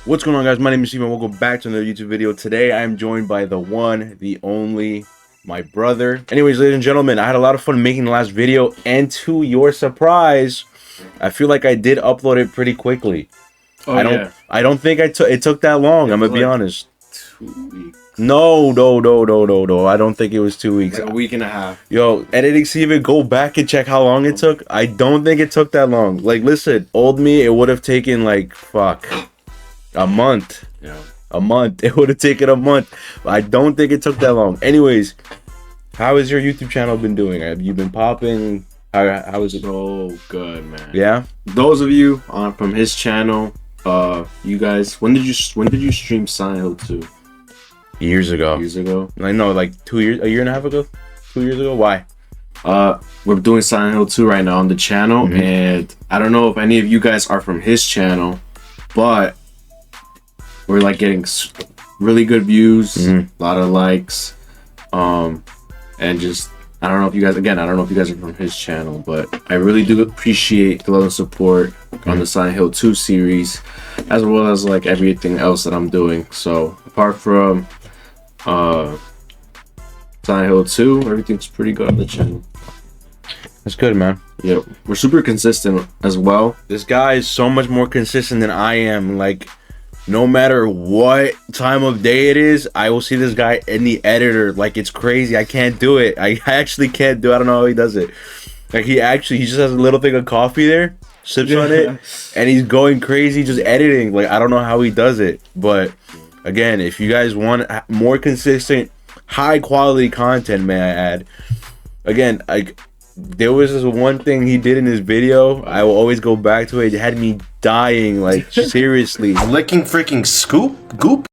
What's going on, guys? My name is Steven. Welcome back to another YouTube video. Today I am joined by the one, the only, my brother. Anyways, ladies and gentlemen, I had a lot of fun making the last video, and to your surprise, I feel like I did upload it pretty quickly. I don't think it took that long. I'm gonna be honest. 2 weeks. No. I don't think it was 2 weeks. Like a week and a half. Yo, editing Steven, go back and check how long it took. I don't think it took that long. Like, listen, old me, it would have taken like a month. Yeah. A month. It would have taken a month. I don't think it took that long. Anyways, how has your YouTube channel been doing? Have you been popping? How is it? So good, man. Yeah. Those of you from his channel, you guys, when did you stream Silent Hill 2? Years ago. Years ago. I know, like 2 years, a year and a half ago. 2 years ago. Why? We're doing Silent Hill 2 right now on the channel, and I don't know if any of you guys are from his channel, but we're like getting really good views, a lot of likes, and just I don't know if you guys are from his channel, but I really do appreciate the love and support on the Silent Hill 2 series, as well as like everything else that I'm doing. So apart from Silent Hill 2, everything's pretty good on the channel. That's good, man. Yep, we're super consistent as well. This guy is so much more consistent than I am. Like, no matter what time of day it is, I will see this guy in the editor. Like, it's crazy. I can't do it. I actually can't do it. I don't know how he does it. Like, he just has a little thing of coffee there, sips on it, and he's going crazy just editing. Like, I don't know how he does it. But again, if you guys want more consistent, high quality content, may I add, again, there was this one thing he did in his video. I will always go back to it. It had me dying, like, seriously. Licking freaking goop.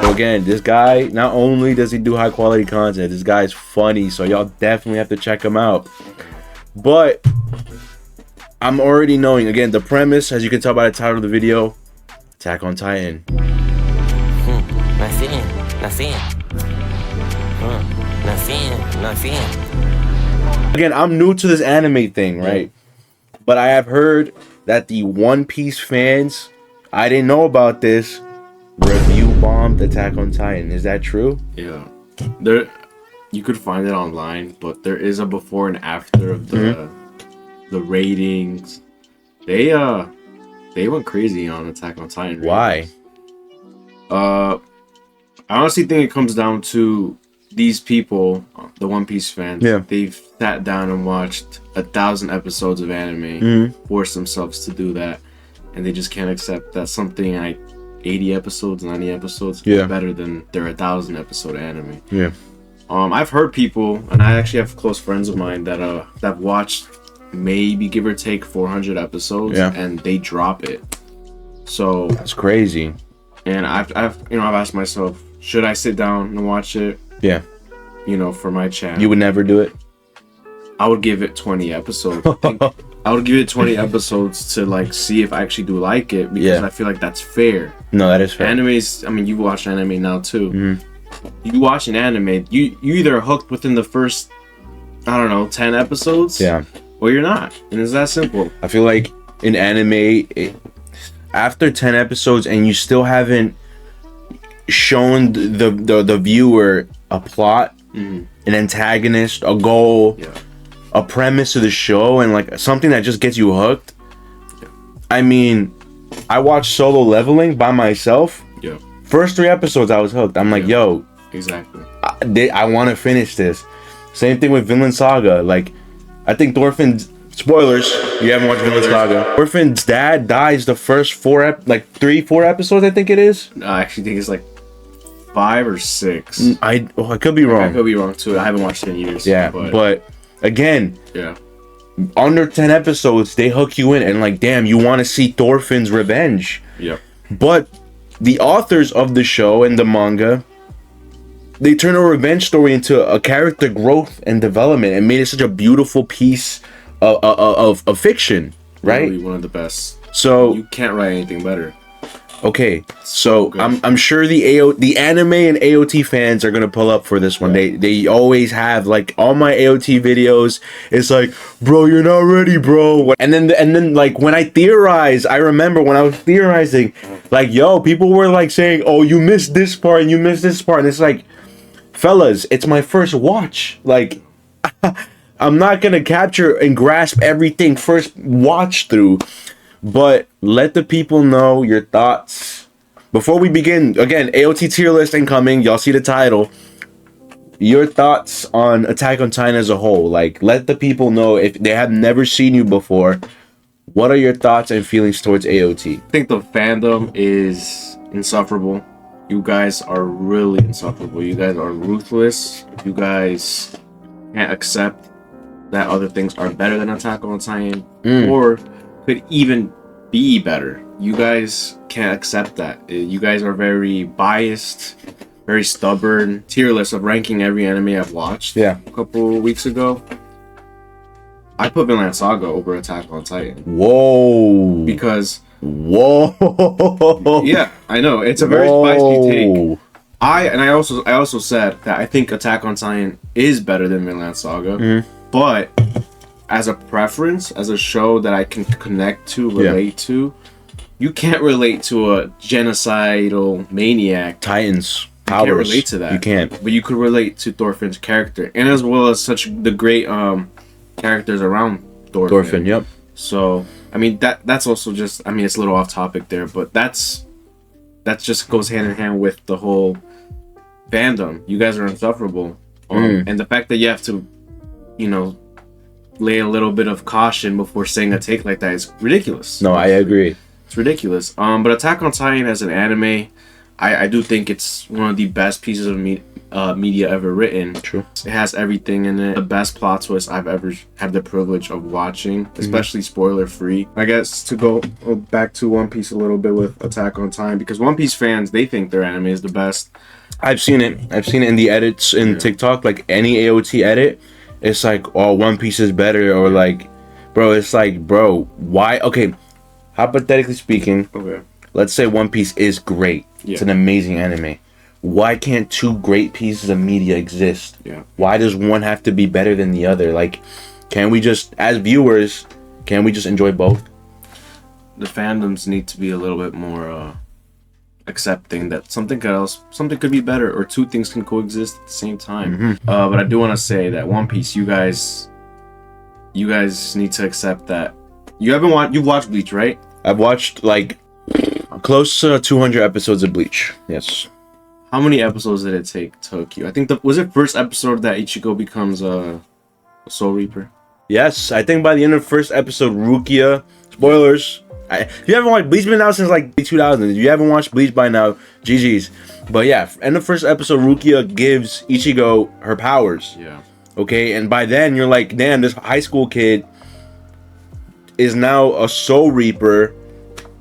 So again, this guy, not only does he do high quality content, this guy's funny, so y'all definitely have to check him out. But I'm already knowing, again, the premise, as you can tell by the title of the video, Attack on Titan. Again, I'm new to this anime thing, right? But I have heard that the One Piece fans, I didn't know about this, review bombed Attack on Titan. Is that true? Yeah, you could find it online, but there is a before and after of the ratings. They went crazy on Attack on Titan. Why? I honestly think it comes down to these people, the One Piece fans. Yeah. They've sat down and watched 1,000 episodes of anime, forced themselves to do that, and they just can't accept that something like 80 episodes, 90 episodes is better than their 1,000 episode anime. Yeah. I've heard people, and I actually have close friends of mine that watched maybe give or take 400 episodes, and they drop it. So that's crazy. And I've asked myself, should I sit down and watch it? Yeah. For my channel. You would never do it? I would give it 20 episodes. I would give it 20 episodes to like see if I actually do like it, because I feel like that's fair. No, that is fair. Animes, I mean, you watch anime now too. You watch an anime, you either are hooked within the first, I don't know, 10 episodes, or you're not, and it's that simple. I feel like in anime, after 10 episodes and you still haven't shown the viewer a plot, an antagonist, a goal, a premise of the show, and like something that just gets you hooked. I mean, I watched Solo Leveling by myself. First 3 episodes I was hooked. I'm like, yo, exactly. I want to finish this. Same thing with Vinland Saga. Like, I think Thorfinn's, spoilers, you haven't watched Vinland Saga, Thorfinn's dad dies the first 4 episodes, I think it is. No, I actually think it's like 5 or 6. I could be wrong. I could be wrong too. I haven't watched it in years. Yeah, but again, yeah, under 10 episodes, they hook you in, and like, damn, you want to see Thorfinn's revenge. Yep. But the authors of the show and the manga, they turned a revenge story into a character growth and development, and made it such a beautiful piece of fiction, right? Really one of the best. So you can't write anything better. Okay, so good. I'm sure the anime and AOT fans are gonna pull up for this one. They always have, like, all my AOT videos. It's like, bro, you're not ready, bro. And then like when I theorize, I remember when I was theorizing, like, yo, people were like saying, oh, you missed this part and you missed this part, and it's like, fellas, it's my first watch. Like, I'm not gonna capture and grasp everything first watch through. But let the people know your thoughts. Before we begin, again, AOT tier list incoming. Y'all see the title. Your thoughts on Attack on Titan as a whole. Like, let the people know, if they have never seen you before, what are your thoughts and feelings towards AOT? I think the fandom is insufferable. You guys are really insufferable. You guys are ruthless. You guys can't accept that other things are better than Attack on Titan, or could even be better. You guys can't accept that. You guys are very biased, very stubborn. Tier list of ranking every anime I've watched. Yeah. A couple weeks ago, I put Vinland Saga over Attack on Titan. Whoa. Because whoa. yeah, I know it's a very spicy take. I also said that I think Attack on Titan is better than Vinland Saga, but as a preference, as a show that I can connect to, relate to, you can't relate to a genocidal maniac. Titans. You can't relate to that. You can't. But you could relate to Thorfinn's character, and as well as such the great characters around Thorfinn. Yep. So I mean that's also just, I mean, it's a little off topic there, but that just goes hand in hand with the whole fandom. You guys are insufferable, and the fact that you have to, you know, lay a little bit of caution before saying a take like that is ridiculous. No, I agree. It's ridiculous. But Attack on Titan as an anime, I do think it's one of the best pieces of media ever written. True. It has everything in it. The best plot twist I've ever had the privilege of watching, especially spoiler free. I guess to go back to One Piece a little bit with Attack on Titan, because One Piece fans, they think their anime is the best. I've seen it in the edits in TikTok, like any AOT edit. It's like, oh, One Piece is better, or like, bro, it's like, bro, why? Okay, hypothetically speaking, let's say One Piece is great. It's an amazing anime. Why can't two great pieces of media exist? Why does one have to be better than the other? Like, can we just, as viewers, can we just enjoy both? The fandoms need to be a little bit more accepting that something could be better, or two things can coexist at the same time. But I do want to say that One Piece, you guys need to accept that you've watched Bleach, right? I've watched like close to 200 episodes of Bleach. Yes. How many episodes did it take to hook you? I think was it first episode that Ichigo becomes a Soul Reaper? Yes, I think by the end of the first episode, Rukia, spoilers, if you haven't watched Bleach, been out since like 2000. If you haven't watched Bleach by now, GG's. But yeah, in the first episode, Rukia gives Ichigo her powers. Yeah. Okay, and by then you're like, damn, this high school kid is now a Soul Reaper.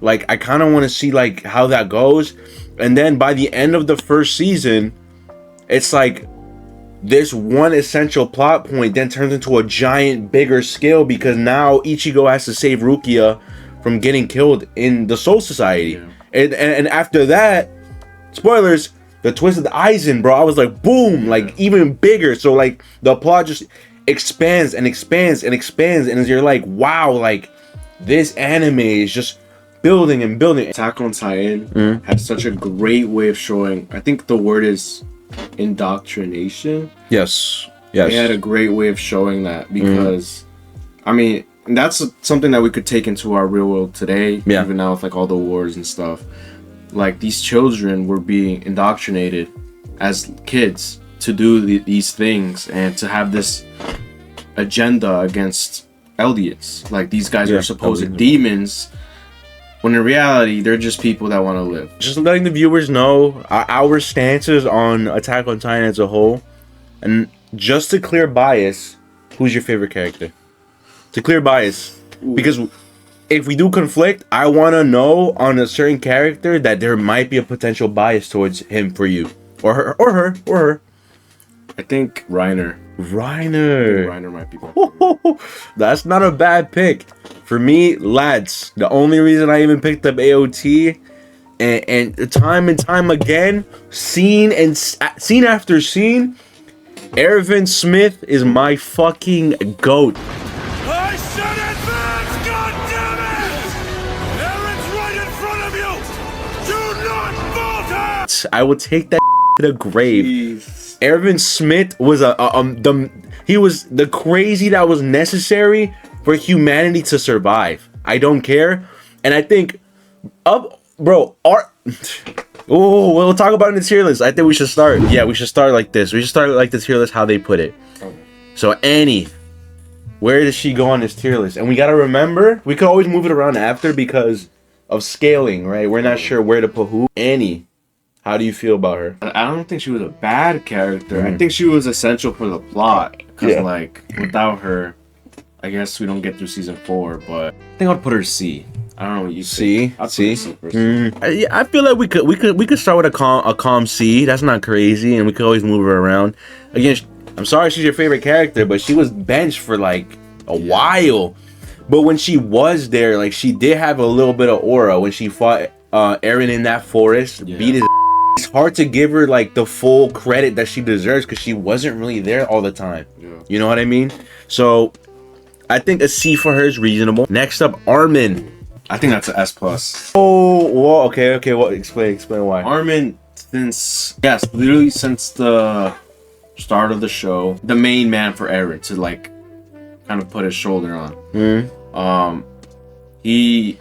Like, I kind of want to see like how that goes. And then by the end of the first season, it's like this one essential plot point then turns into a giant, bigger scale, because now Ichigo has to save Rukia from getting killed in the Soul Society. And after that, spoilers, the twist of the Aizen, bro, I was like, boom, like even bigger. So like the plot just expands and expands and expands, and you're like, wow, like this anime is just building and building. Attack on Titan has such a great way of showing, I think the word is indoctrination. Yes. They had a great way of showing that, because I mean, that's something that we could take into our real world today, even now with like all the wars and stuff. Like, these children were being indoctrinated as kids to do these things and to have this agenda against Eldians. Like, these guys are supposed demons, when in reality they're just people that want to live. Just letting the viewers know our stances on Attack on Titan as a whole, and just to clear bias, who's your favorite character? To clear bias, because if we do conflict, I want to know on a certain character that there might be a potential bias towards him for you, or her. I think Reiner might be better. That's not a bad pick. For me, lads, the only reason I even picked up AOT and time again, scene after scene, Ervin Smith is my fucking GOAT. I said advance, goddammit! Aaron's right in front of you! Do not falter! I will take that to the grave. Jeez. Ervin Smith was he was the crazy that was necessary for humanity to survive. I don't care, and I think bro, oh, we'll talk about it in the tier list. I think we should start. Yeah, we should start like this. We should start like the tier list how they put it. So Annie, where does she go on this tier list? And we gotta remember, we could always move it around after because of scaling, right? We're not sure where to put who. Annie, how do you feel about her? I don't think she was a bad character. I think she was essential for the plot. Because, like, without her, I guess we don't get through season 4. But I think I'd put her C. I don't know what you C. I'd C. put her C. Yeah, I feel like we could start with a calm C. That's not crazy, and we could always move her around. Again, I'm sorry she's your favorite character, but she was benched for like a while. But when she was there, like she did have a little bit of aura when she fought Eren in that forest, beat his. It's hard to give her like the full credit that she deserves because she wasn't really there all the time. Yeah. You know what I mean? So I think a C for her is reasonable. Next up, Armin. I think that's an S plus. Oh, well, okay. Well, explain why. Armin, literally since the start of the show, the main man for Eren to like kind of put his shoulder on. He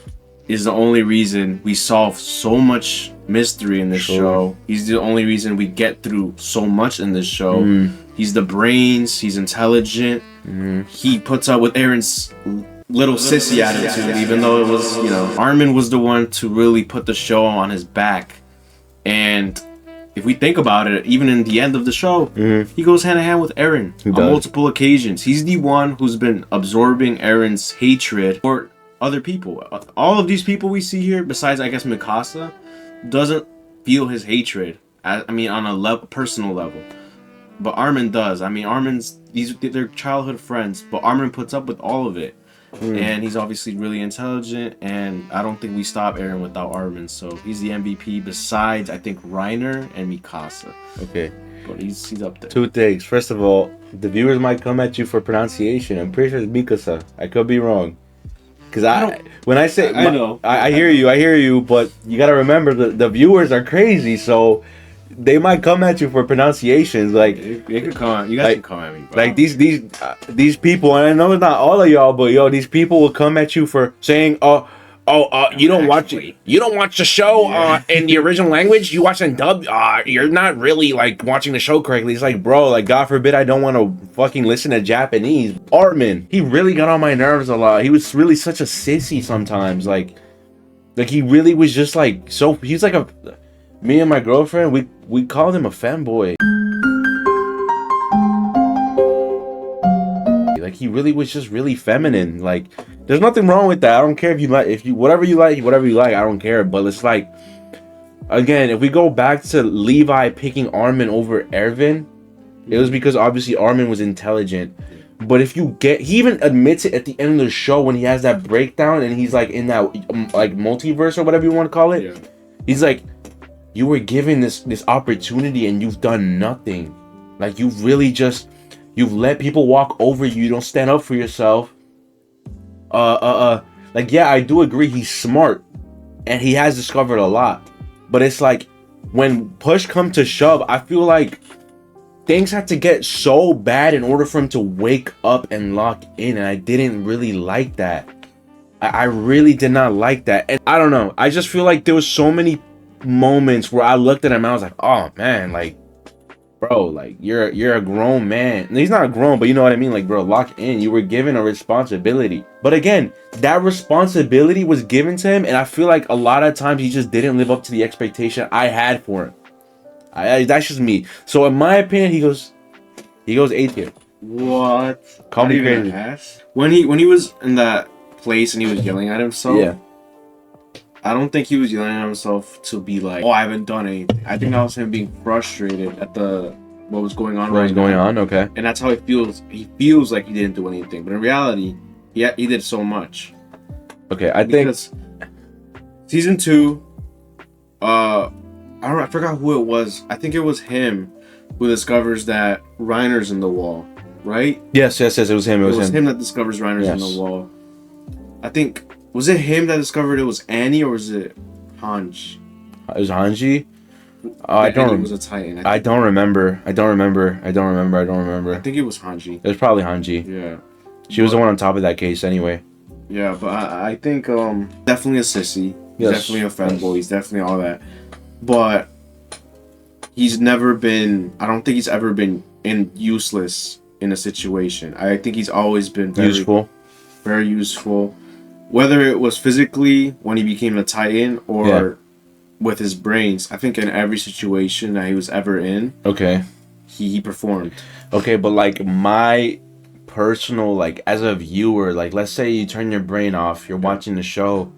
is the only reason we solve so much mystery in this show. He's the only reason we get through so much in this show. He's the brains. He's intelligent. He puts up with Eren's little sissy attitude, even though it was, Armin was the one to really put the show on his back. And if we think about it, even in the end of the show, he goes hand in hand with Eren on multiple occasions. He's the one who's been absorbing Eren's hatred for other people. All of these people we see here, besides I guess Mikasa, doesn't feel his hatred. I mean, on a personal level, but Armin does. I mean, they're childhood friends, but Armin puts up with all of it, and he's obviously really intelligent. And I don't think we stop Eren without Armin. So he's the MVP. Besides, I think Reiner and Mikasa. Okay, but he's up there. Two things. First of all, the viewers might come at you for pronunciation. I'm pretty sure it's Mikasa. I could be wrong. Because I hear you, but you gotta remember the viewers are crazy, so they might come at you for pronunciations. Like they could come, you guys can come at me. Bro. Like these people, and I know it's not all of y'all, but these people will come at you for saying, you don't watch the show in the original language. You watch in dub. You're not really like watching the show correctly. It's like, bro, like God forbid I don't want to fucking listen to Japanese. Armin, he really got on my nerves a lot. He was really such a sissy sometimes. Like he really was just like so. He's like me and my girlfriend. We called him a fanboy. Like he really was just really feminine. Like there's nothing wrong with that. I don't care if you whatever you like. I don't care. But it's like, again, if we go back to Levi picking Armin over Erwin, it was because obviously Armin was intelligent. But if you he even admits it at the end of the show when he has that breakdown and he's like in that like multiverse or whatever you want to call it. Yeah. He's like, you were given this opportunity and you've done nothing. Like you've really just you've let people walk over you. You don't stand up for yourself. Like, yeah, I do agree he's smart and he has discovered a lot, but it's like when push come to shove, I feel like things had to get so bad in order for him to wake up and lock in, and I didn't really like that. I really did not like that, and I don't know, I just feel like there was so many moments where I looked at him and I was like, oh man, like bro, like you're a grown man. And he's not grown, but you know what I mean. Like, bro, lock in. You were given a responsibility, but again, that responsibility was given to him, and I feel like a lot of times he just didn't live up to the expectation I had for him. That's just me. So in my opinion, he goes A tier. What? Call me crazy. When he was in that place and he was yelling at himself. Yeah. I don't think he was yelling at himself to be like, oh, I haven't done anything. I think that was him being frustrated at what was going on. Okay. And that's how he feels. He feels like he didn't do anything, but in reality, he did so much. Okay, I think season 2, I forgot who it was. I think it was him who discovers that Reiner's in the wall, right? Yes. It was him. It was him that discovers Reiner's in the wall. I think, was it him that discovered it was Annie, or was it Hanj? It was Hanji. I don't. Annie was a Titan. I don't remember. I remember. I think it was Hanji. It was probably Hanji. Yeah. She was the one on top of that case anyway. Yeah, but I think definitely a sissy. He's definitely a fanboy. He's definitely all that. But he's never been. I don't think he's ever been useless in a situation. I think he's always been very useful. Whether it was physically when he became a Titan or with his brains, I think in every situation that he was ever in, he performed. Okay, but like my personal, like as a viewer, like let's say you turn your brain off, you're watching the show,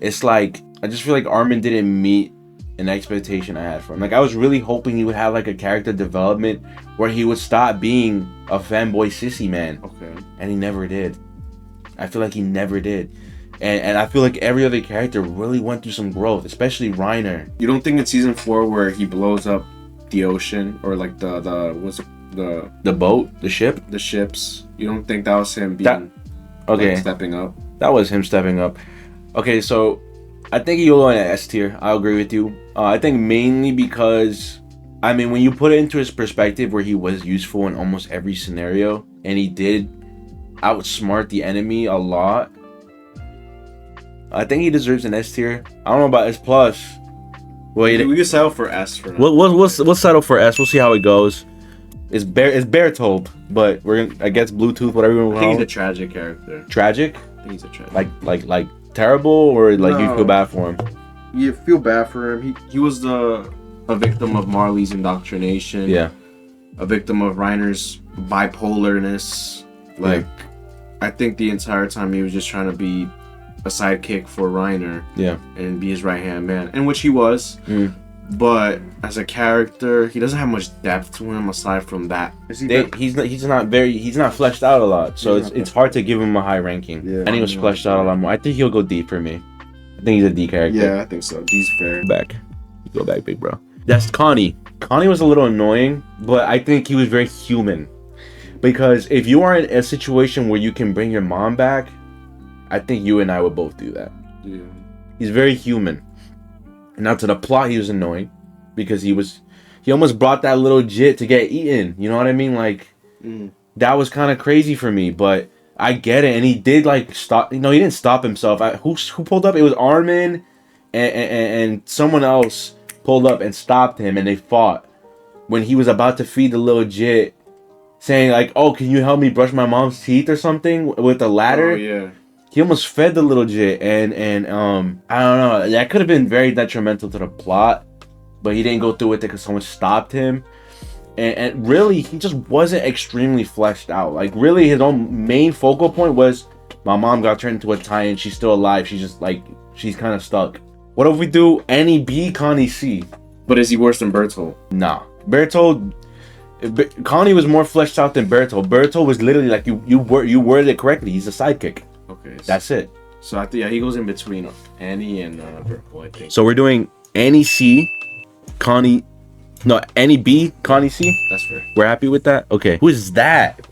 it's like I just feel like Armin didn't meet an expectation I had for him. Like I was really hoping he would have like a character development where he would stop being a fanboy sissy man. Okay. And he never did. I feel like he never did. And I feel like every other character really went through some growth, especially Reiner. You don't think in season 4 where he blows up the ocean or like the boat, the ship, the ships? You don't think that was him being stepping up? That was him stepping up. Okay, so I think you'll go in S tier. I agree with you. I think mainly because, I mean, when you put it into his perspective where he was useful in almost every scenario and he did outsmart the enemy a lot, I think he deserves an S tier. I don't know about S plus. Well, we can settle for S for now. We'll settle for S. We'll see how it goes. It's Bertold, but I guess Bluetooth, whatever you want to call him. I think he's a tragic character. Tragic? I think he's a tragic. Like terrible, or like you feel bad for him? You feel bad for him. He was a victim of Marley's indoctrination. Yeah. A victim of Reiner's bipolarness. Like, I think the entire time he was just trying to be a sidekick for Reiner. Yeah. And be his right-hand man. And which he was. But as a character, he doesn't have much depth to him aside from that. He's not fleshed out a lot, so it's hard to give him a high ranking. Yeah, and he was fleshed out a lot more. I think he'll go D for me. I think he's a D character. Yeah, I think so. D's fair. Go back, big bro. That's Connie. Connie was a little annoying, but I think he was very human. Because if you are in a situation where you can bring your mom back, I think you and I would both do that. Yeah. He's very human. Now to the plot, he was annoying because he almost brought that little jit to get eaten. You know what I mean? Like that was kind of crazy for me, but I get it. And he did like stop. No, he didn't stop himself. Who pulled up? It was Armin and someone else pulled up and stopped him, and they fought when he was about to feed the little jit, saying like, "Oh, can you help me brush my mom's teeth or something with the ladder?" Oh yeah. He almost fed the little jit, and I don't know. That could have been very detrimental to the plot, but he didn't go through with it because someone stopped him. And really, he just wasn't extremely fleshed out. Like, really, his own main focal point was, my mom got turned into a Titan. She's still alive. She's just like, she's kind of stuck. What if we do Annie B, Connie C? But is he worse than Bertold? Nah. Bertold, Connie was more fleshed out than Bertold. Bertold was literally like, you worded it correctly. He's a sidekick. Okay. That's it. So I think he goes in between Annie and Bertold, I think. So we're doing Annie C, Connie... No, Annie B, Connie C? That's fair. We're happy with that? Okay. Who is that?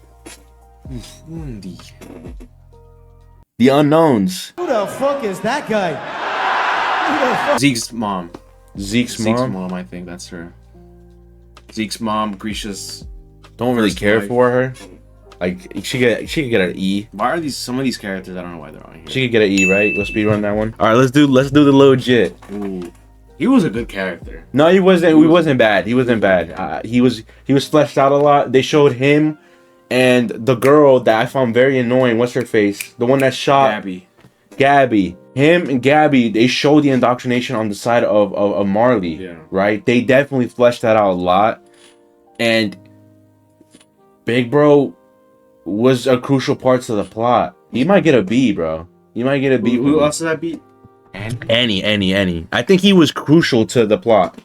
The Unknowns. Who the fuck is that guy? Zeke's mom. Zeke's mom, I think that's her. Zeke's mom, Grisha's... Don't really care for her. Like, she could get an E. Why are some of these characters, I don't know why they're on here. She could get an E, right? We'll speedrun that one. Alright, let's do the legit. Ooh. He was a good character. No, he wasn't. He wasn't bad. He wasn't bad. He was fleshed out a lot. They showed him and the girl that I found very annoying. What's her face? The one that shot Gabby. Him and Gabby. They showed the indoctrination on the side of Marley. Yeah. Right. They definitely fleshed that out a lot. And Big Bro was a crucial part to the plot. He might get a B, bro. He might get a B. Who else did I beat? Annie. I think he was crucial to the plot.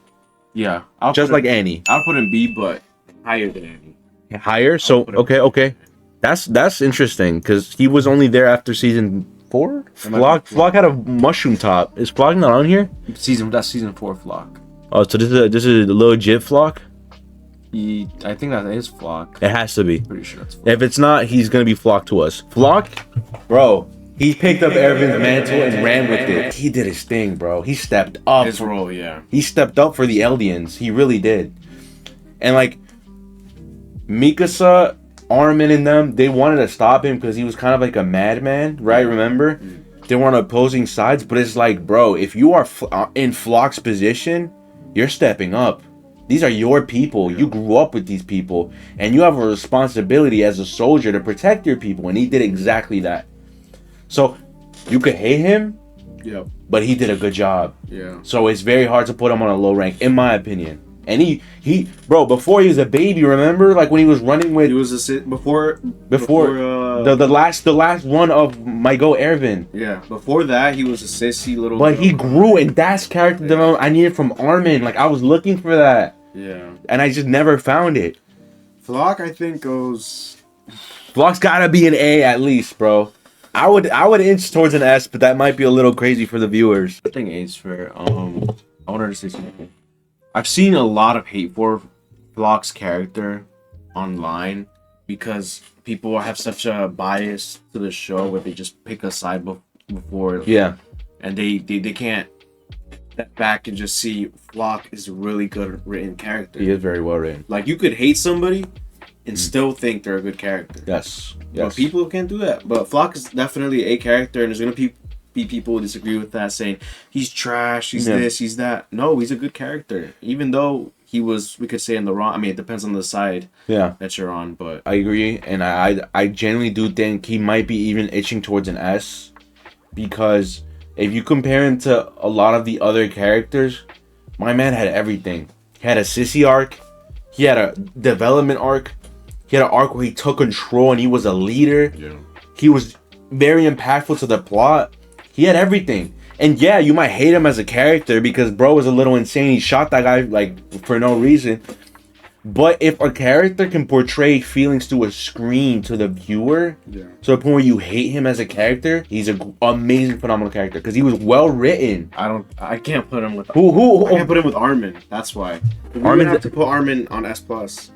Yeah. Just like Annie. I'll put him B, but higher than Annie. Higher? So, okay. That's interesting, because he was only there after season 4? might Flock be 4. had a mushroom top. Is Flock not on here? That's season 4 Flock. Oh, so this is a legit Flock? I think that is Flock. It has to be. Pretty sure that's Flock. If it's not, he's gonna be Flock to us. Flock, bro. He picked up Ervin's mantle and ran with it. He did his thing, bro. He stepped up. His role, yeah. He stepped up for the Eldians. He really did. And like Mikasa, Armin, and them, they wanted to stop him because he was kind of like a madman, right? Remember? They were on opposing sides, but it's like, bro, if you are in Flock's position, you're stepping up. These are your people. You grew up with these people, and you have a responsibility as a soldier to protect your people, and he did exactly that. So you could hate him, Yep. but he did a good job. Yeah. So it's very hard to put him on a low rank, in my opinion. And he bro, before he was a baby, remember, like when he was running with He was before the last one of My Go Ervin. yeah, before that he was a sissy little But girl. he grew, and that's character development I needed from Armin. Like I was looking for that, Yeah. and I just never found it. Flock I think goes Vlog's gotta be an A at least, bro. I would inch towards an S, but that might be a little crazy for the viewers. I think A's fair. I wanted to say something. I've seen a lot of hate for Flock's character online because people have such a bias to the show where they just pick a side before. Yeah, And they can't step back and just see Flock is a really good written character. he is very well written. Like you could hate somebody and still think they're a good character. Yes, But yes. people can't do that. But Flock is definitely a character, and there's gonna be people who disagree with that, saying he's trash, he's Yeah. this, he's that. No, he's a good character, even though he was, we could say, in the wrong. I mean, it depends on the side Yeah, that you're on, but I agree, and I genuinely do think he might be even itching towards an S, because if you compare him to a lot of the other characters, my man had everything. He had a sissy arc, he had a development arc, he had an arc where he took control and he was a leader. yeah, He was very impactful to the plot. He had everything. And yeah, you might hate him as a character because bro was a little insane. He shot that guy like for no reason. But if a character can portray feelings through a screen to the viewer, yeah. to the point where you hate him as a character, he's an amazing, phenomenal character because he was well written. I can't put him with. Who I can't put him with Armin. That's why. We Armin's- have to put Armin on S plus.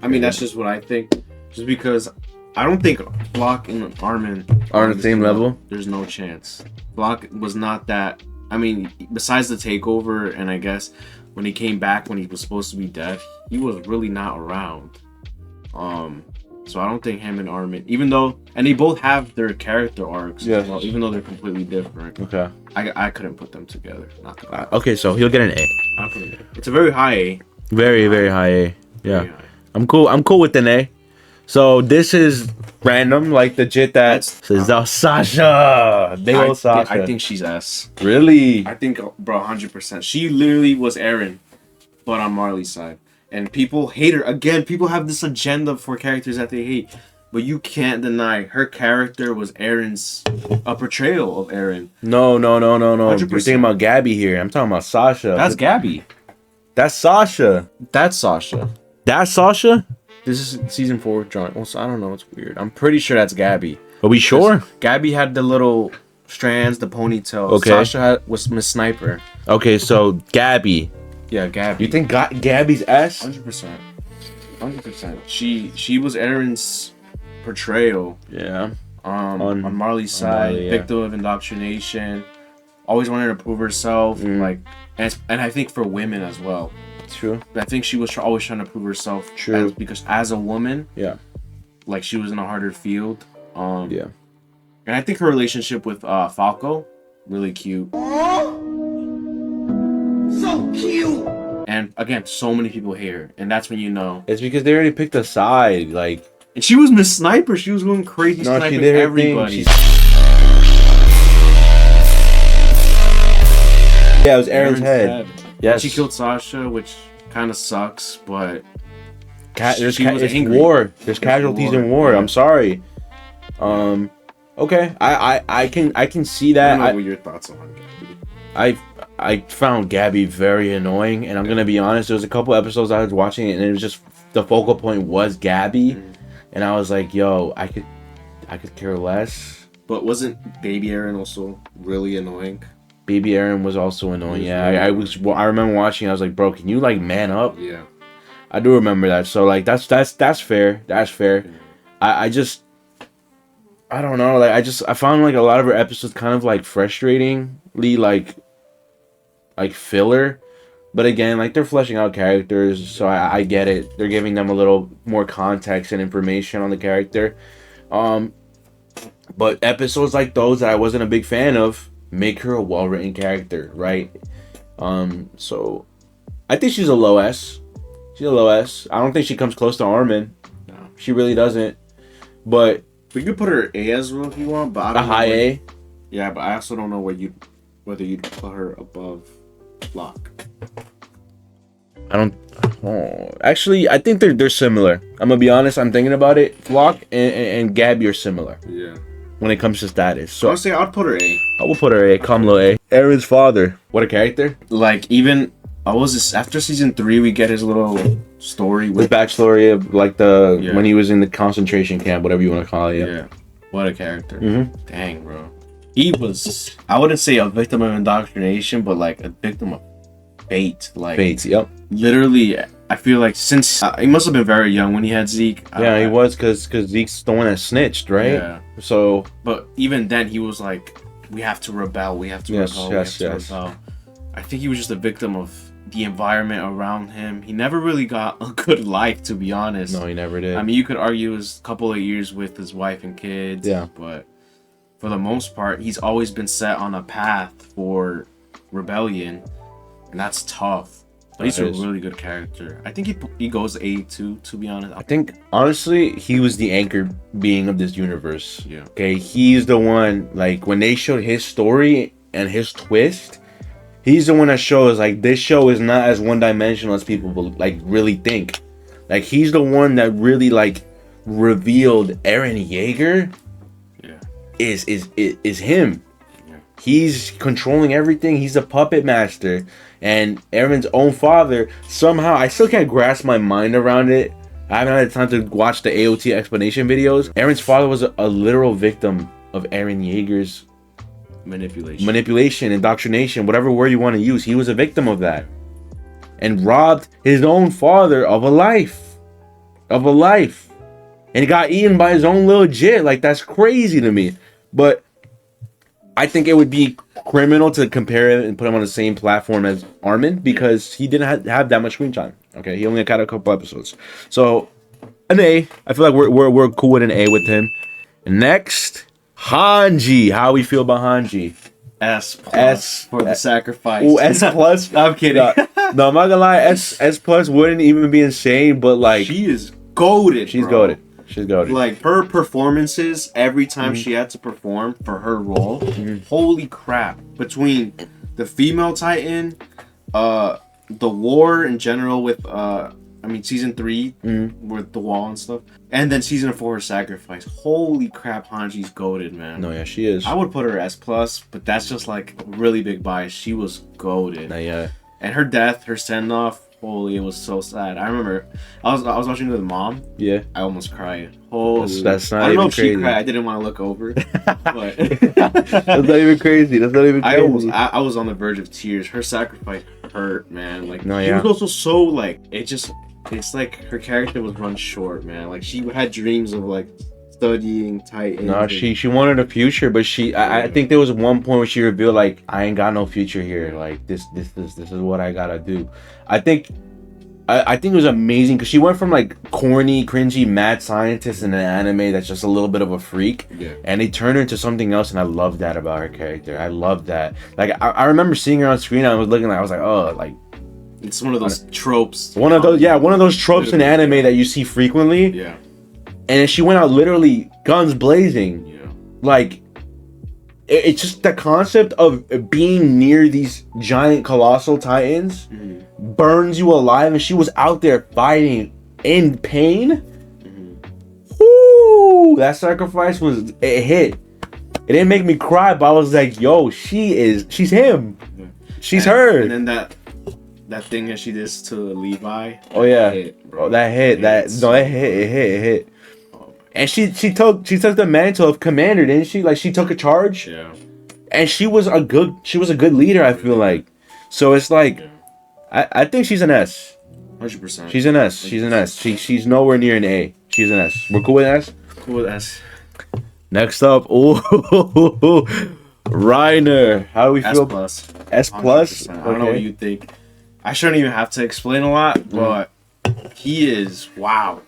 I mean, that's just what I think. Just because I don't think Flock and Armin are on the same level? There's no chance. Flock was not that. I mean, besides the takeover, and I guess when he came back when he was supposed to be dead, he was really not around. So I don't think him and Armin, even though, and they both have their character arcs, Yeah. as well, even though they're completely different. Okay. I couldn't put them together. Not gonna lie. Okay, so he'll get an A. I couldn't. It's a very high A. Very, very high A. Yeah. Very high. I'm cool with an A. So this is random, like the jit that says Sasha. Big old Sasha. I think she's S. Really? I think, bro, 100%. She literally was Eren, but on Marley's side. And people hate her. Again, people have this agenda for characters that they hate. But you can't deny her character was Eren's, a portrayal of Eren. No. 100%. You're thinking about Gabby here. I'm talking about Sasha. That's Gabby. That's Sasha. That's Sasha. That's Sasha? This is season 4, John. Also, I don't know. It's weird. I'm pretty sure that's Gabby. Are we sure? Gabby had the little strands, the ponytail. Okay. Sasha was Miss Sniper. Okay, so Gabby. Yeah, Gabby. You think Gabby's S? 100%. 100%. She was Eren's portrayal Yeah. on Marley's side, Marley, yeah. victim of indoctrination, always wanted to prove herself, like, and I think for women as well. True. I think she was always trying to prove herself. True. Because as a woman, Yeah. like she was in a harder field. Yeah. And I think her relationship with Falco, really cute. So cute. And again, so many people hate her, and that's when you know. It's because they already picked a side. Like, And she was Miss Sniper. She was going crazy, no, sniping she did her everybody. thing. Yeah, it was Aaron's head. Yes. She killed Sasha, which kind of sucks, but There's she was it's angry. war. There's There's casualties war, in war. yeah. I'm sorry. Okay. I can see I that. don't know what your thoughts are on Gabby. I found Gabby very annoying, and I'm gonna be honest. There was a couple episodes I was watching it, and it was just the focal point was Gabby, and I was like, yo, I could care less. But wasn't Baby Aaron also really annoying? Baby Aaron was also annoying. He was Yeah, really I remember watching. I was like, bro, can you like man up? Yeah. I do remember that. So like that's fair. That's fair. I just I don't know. Like I found like a lot of her episodes kind of like frustratingly like filler. But again, like they're fleshing out characters, so I get it. They're giving them a little more context and information on the character. But episodes like those that I wasn't a big fan of make her a well-written character, right? So I think she's a low S. She's a low S. I don't think she comes close to Armin. No. She really doesn't. But We could put her A as well if you want, but I a don't know high where- A. Yeah, but I also don't know whether you'd put her above Flock. I don't. Oh, actually, I think they're similar. I'm gonna be honest. I'm thinking about it. Flock and Gabby are similar Yeah. when it comes to status. So Honestly, I'd put her A. I will put her A. Kamlo A. Aaron's father. What a character. Like, even, I was this, after season 3, we get his little story His with. backstory of like the Yeah. when he was in the concentration camp, whatever you want to call it. Yeah. What a character. Mhm. Dang, bro. He was, I wouldn't say a victim of indoctrination, but like a victim of fate. Like, Fates. Yep. literally, I feel like since he must have been very young when he had Zeke. Yeah, he was because Zeke's the one that snitched, right? Yeah. So But even then, he was like, "We have to rebel. We have to Yes, rebel. yes, we have yes. to rebel." I think he was just a victim of the environment around him. He never really got a good life, to be honest. no, he never did. I mean, you could argue his couple of years with his wife and kids. Yeah. But for the most part, he's always been set on a path for rebellion, and that's tough. But he's That a is. really good character. I think he goes A too, to be honest. I think honestly, he was the anchor being of this universe. Yeah. Okay, he's the one. Like when they showed his story and his twist, he's the one that shows like this show is not as one dimensional as people like really think. Like he's the one that really like revealed Eren Yeager Yeah. is him. Yeah. He's controlling everything. He's a puppet master. And Eren's own father, somehow, I still can't grasp my mind around it. I haven't had time to watch the AOT explanation videos. Eren's father was a literal victim of Eren Yeager's manipulation, indoctrination, whatever word you want to use. He was a victim of that. And robbed his own father of a life. Of a life. And he got eaten by his own little jit. Like, that's crazy to me. But I think it would be criminal to compare it and put him on the same platform as Armin because he didn't have that much screen time. Okay, he only got a couple episodes. So an A. I feel like we're cool with an A with him. Next, Hanji. How we feel about Hanji? S plus S- for the sacrifice. Oh, S plus. I'm kidding. No, I'm not gonna lie. S plus wouldn't even be insane, but like She is goated. she's bro. goated. She's goated. Like her performances every time she had to perform for her role. Holy crap! Between the female Titan, the war in general with I mean season 3 with the wall and stuff, and then season 4 sacrifice. Holy crap! Hanji's goated, man. No, yeah, she is. I would put her S plus, but that's just like a really big bias. She was goated. Nah, yeah. And her death, her send off, holy, it was so sad. I remember I was watching it with mom. Yeah. I almost cried. Holy, That's not I don't know even if she crazy. cried. I didn't want to look over, but That's not even crazy. That's not even crazy. I was on the verge of tears. Her sacrifice hurt, man. Like No, she yeah. was also so like it's like her character was run short, man. Like she had dreams of like studying Titan. No, she wanted a future, but I think there was one point where she revealed like I ain't got no future here. Like this is what I gotta do. I think it was amazing because she went from like corny, cringy, mad scientist in an anime that's just a little bit of a freak, and they turned her into something else, and I love that about her character. I love that. Like I remember seeing her on screen, I was looking like I was like, oh, like It's one of those tropes. one of those tropes in anime that you see frequently. Yeah. And she went out literally guns blazing. Yeah. Like it's just the concept of being near these giant colossal titans burns you alive, and she was out there fighting in pain. Whoo, that sacrifice it hit. It didn't make me cry, but I was like, yo, she's him. She's her. And then that thing that she did to Levi. Oh yeah. Hit, bro. Oh, that hit. It hit. It hit. And she took the mantle of commander, didn't she? Like she took a charge. Yeah. And she was a good leader, I feel like. So it's like I think she's an S. 100%. She's an S. She's an S. She's nowhere near an A. She's an S. We're cool with S? Cool with S. Next up, Reiner. How do we S feel? plus. S plus. 100%. I don't know what you think. I shouldn't even have to explain a lot, but he is wow.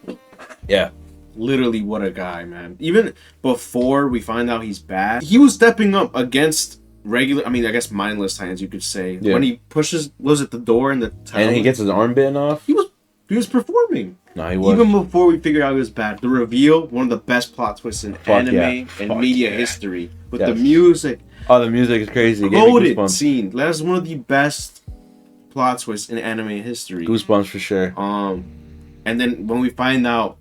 Yeah. Literally, what a guy, man. Even before we find out he's bad, he was stepping up against regular, I mean, I guess mindless Titans, you could say. Yeah. When he pushes, was it the door in the tower? And he gets his arm bitten off. He was performing. No, he was. Even before we figured out he was bad. The reveal, one of the best plot twists in anime and media history. With the music. Oh, the music is crazy. It gave me Coded goosebumps. scene. That's one of the best plot twists in anime history. Goosebumps for sure. And then when we find out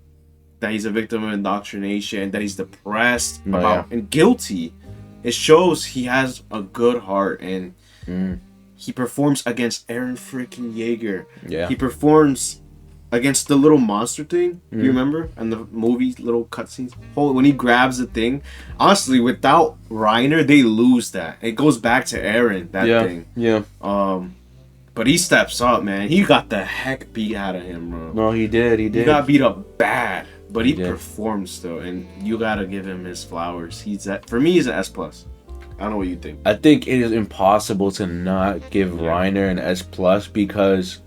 that he's a victim of indoctrination, that he's depressed and guilty, it shows he has a good heart, and he performs against Eren freaking Yeager. Yeah. He performs against the little monster thing. You remember? And the movie little cutscenes. When he grabs the thing. Honestly, without Reiner, they lose that. It goes back to Eren, that thing. Yeah. But he steps up, man. He got the heck beat out of him, bro. No, he did. He did. He got beat up bad, but he did. performed still, and you gotta give him his flowers. For me, he's an S plus. I don't know what you think. I think it is impossible to not give Reiner an S plus because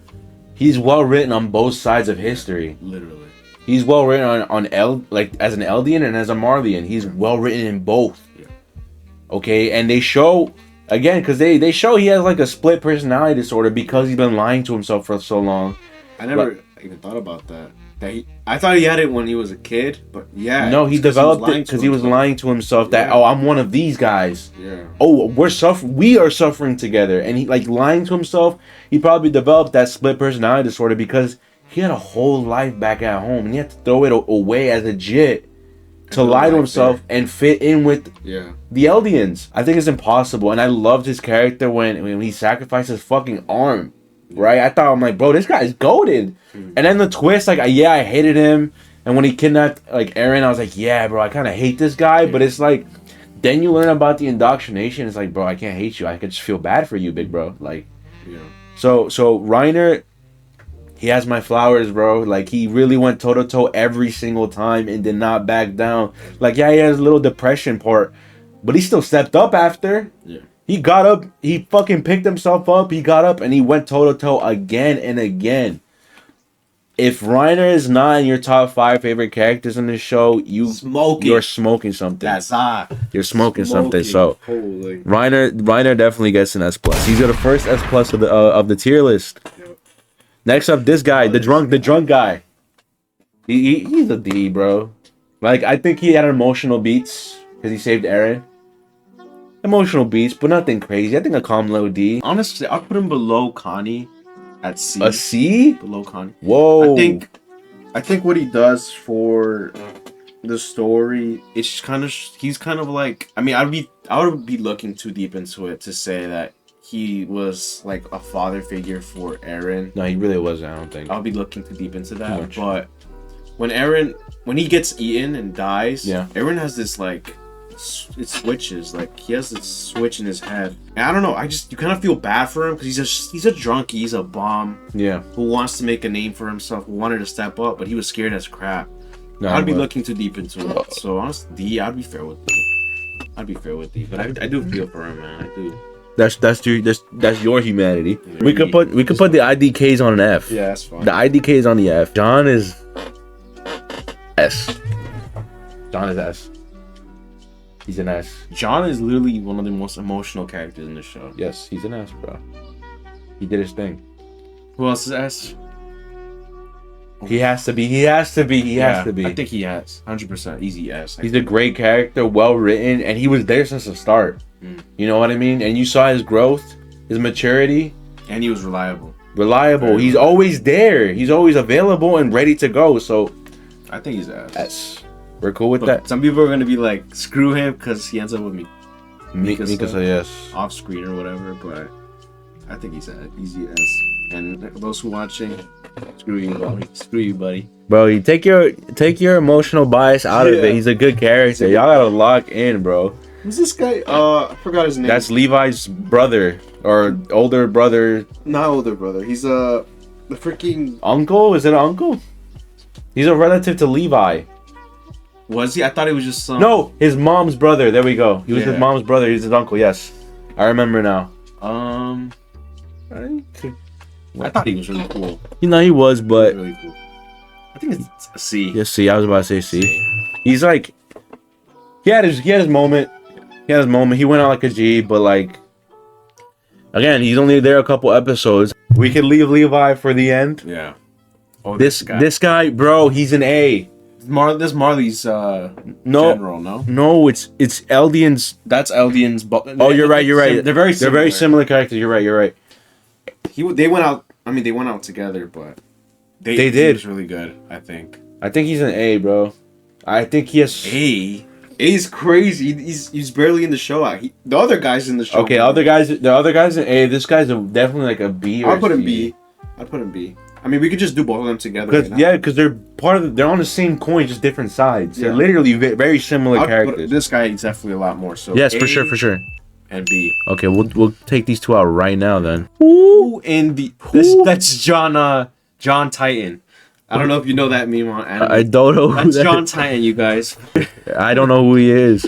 he's well written on both sides of history. Literally, he's well written as an Eldian and as a Marlian. He's well written in both. Yeah. Okay, and they show again because they show he has like a split personality disorder because he's been lying to himself for so long. I never even thought about that. I thought he had it when he was a kid, but yeah. No, he developed it because he was lying to himself that I'm one of these guys. Yeah. Oh, we are suffering together, and he like lying to himself. He probably developed that split personality disorder because he had a whole life back at home, and he had to throw it away as a jit to lie to himself and fit in with the Eldians. I think it's impossible, and I loved his character when he sacrificed his fucking arm. Right, I thought, I'm like, bro, this guy's goated. And then the twist, like, I hated him. And when he kidnapped like Eren, I was like, yeah, bro, I kind of hate this guy. But it's like, then you learn about the indoctrination. It's like, bro, I can't hate you. I could just feel bad for you, big bro. Like, so Reiner, he has my flowers, bro. Like, he really went toe to toe every single time and did not back down. Like, he has a little depression part, but he still stepped up after. Yeah. He got up, he fucking picked himself up, he got up, and he went toe-to-toe again and again. If Reiner is not in your top 5 favorite characters in this show, you're smoking something. That's You're smoking something. So Holy. Reiner definitely gets an S+. He's got the first S+ of the tier list. Next up, this guy, the drunk guy. He's a D, bro. Like, I think he had emotional beats because he saved Eren. Emotional beats, but nothing crazy. I think a calm low D. Honestly, I'll put him below Connie at C. A C? Below Connie. Whoa. I think what he does for the story, he's kind of like, I mean, I would be looking too deep into it to say that he was like a father figure for Eren. No, he really wasn't, I don't think. I'll be looking too deep into that. But when he gets eaten and dies, Eren has this like, it switches, like he has this switch in his head, and I don't know, you kind of feel bad for him because he's a drunkie, he's a bum, who wants to make a name for himself, who wanted to step up, but he was scared as crap. I'd be looking too deep into it. So honestly, D, I'd be fair with D. But I do feel for him, man. I do. That's your humanity. We could put the IDKs on an F. Yeah, that's fine. The IDK is on the F. John is S. John is S. He's an S. John is literally one of the most emotional characters in the show. Yes, he's an S, bro. He did his thing. Who else is S? He has to be. He has to be. I think he has. 100% easy S. He's a great character, well written, and he was there since the start. You know what I mean? And you saw his growth, his maturity. And he was reliable. He's always there. He's always available and ready to go. So I think he's S. S. We're cool with that. Some people are gonna be like, screw him because he ends up with me. Mika say yes. Off screen or whatever, but I think he's an easy S. And those who are watching, Screw you, buddy. Screw you, buddy. Bro, you take your emotional bias out of Yeah. it. He's a good character. Y'all gotta lock in, bro. Who's this guy? I forgot his name. That's Levi's brother or older brother, not older brother. He's the freaking. uncle. Is it an uncle? He's a relative to Levi. Was he? I thought he was just some. No, his mom's brother. There we go. He was Yeah. his mom's brother. He's his uncle. Yes, I remember now. I thought he was really cool. You know he was, but Really cool. I think it's a C. yeah. See, I was about to say C. He's like, he had his moment. He had his moment. He went out like a G, but like, again, he's only there a couple episodes. We could leave Levi for the end. Yeah. Oh, This guy, bro, he's an A. This Marley's No, general, no? no, it's Eldian's. That's Eldian's. Oh, you're right. You're right. They're very similar characters. You're right. You're right. They went out. I mean, they went out together, but They he did. was really good. I think. I think he's an A, bro. I think he has. A's crazy. He's barely in the show. The other guys in the show. Okay, the other guys in A. This guy's definitely like a B. Or I'd put him C. B. I'd put him B. I mean, we could just do both of them together. Because right now. because they're they're on the same coin, just different sides. They're Yeah. literally very similar I'd put characters. this guy is definitely a lot more. So Yes, A for sure. And B. Okay, we'll take these two out right now then. Who in the that's John Titan. I don't know if you know that meme on anime. I don't know who That's that John is. Titan, you guys. I don't know who he is.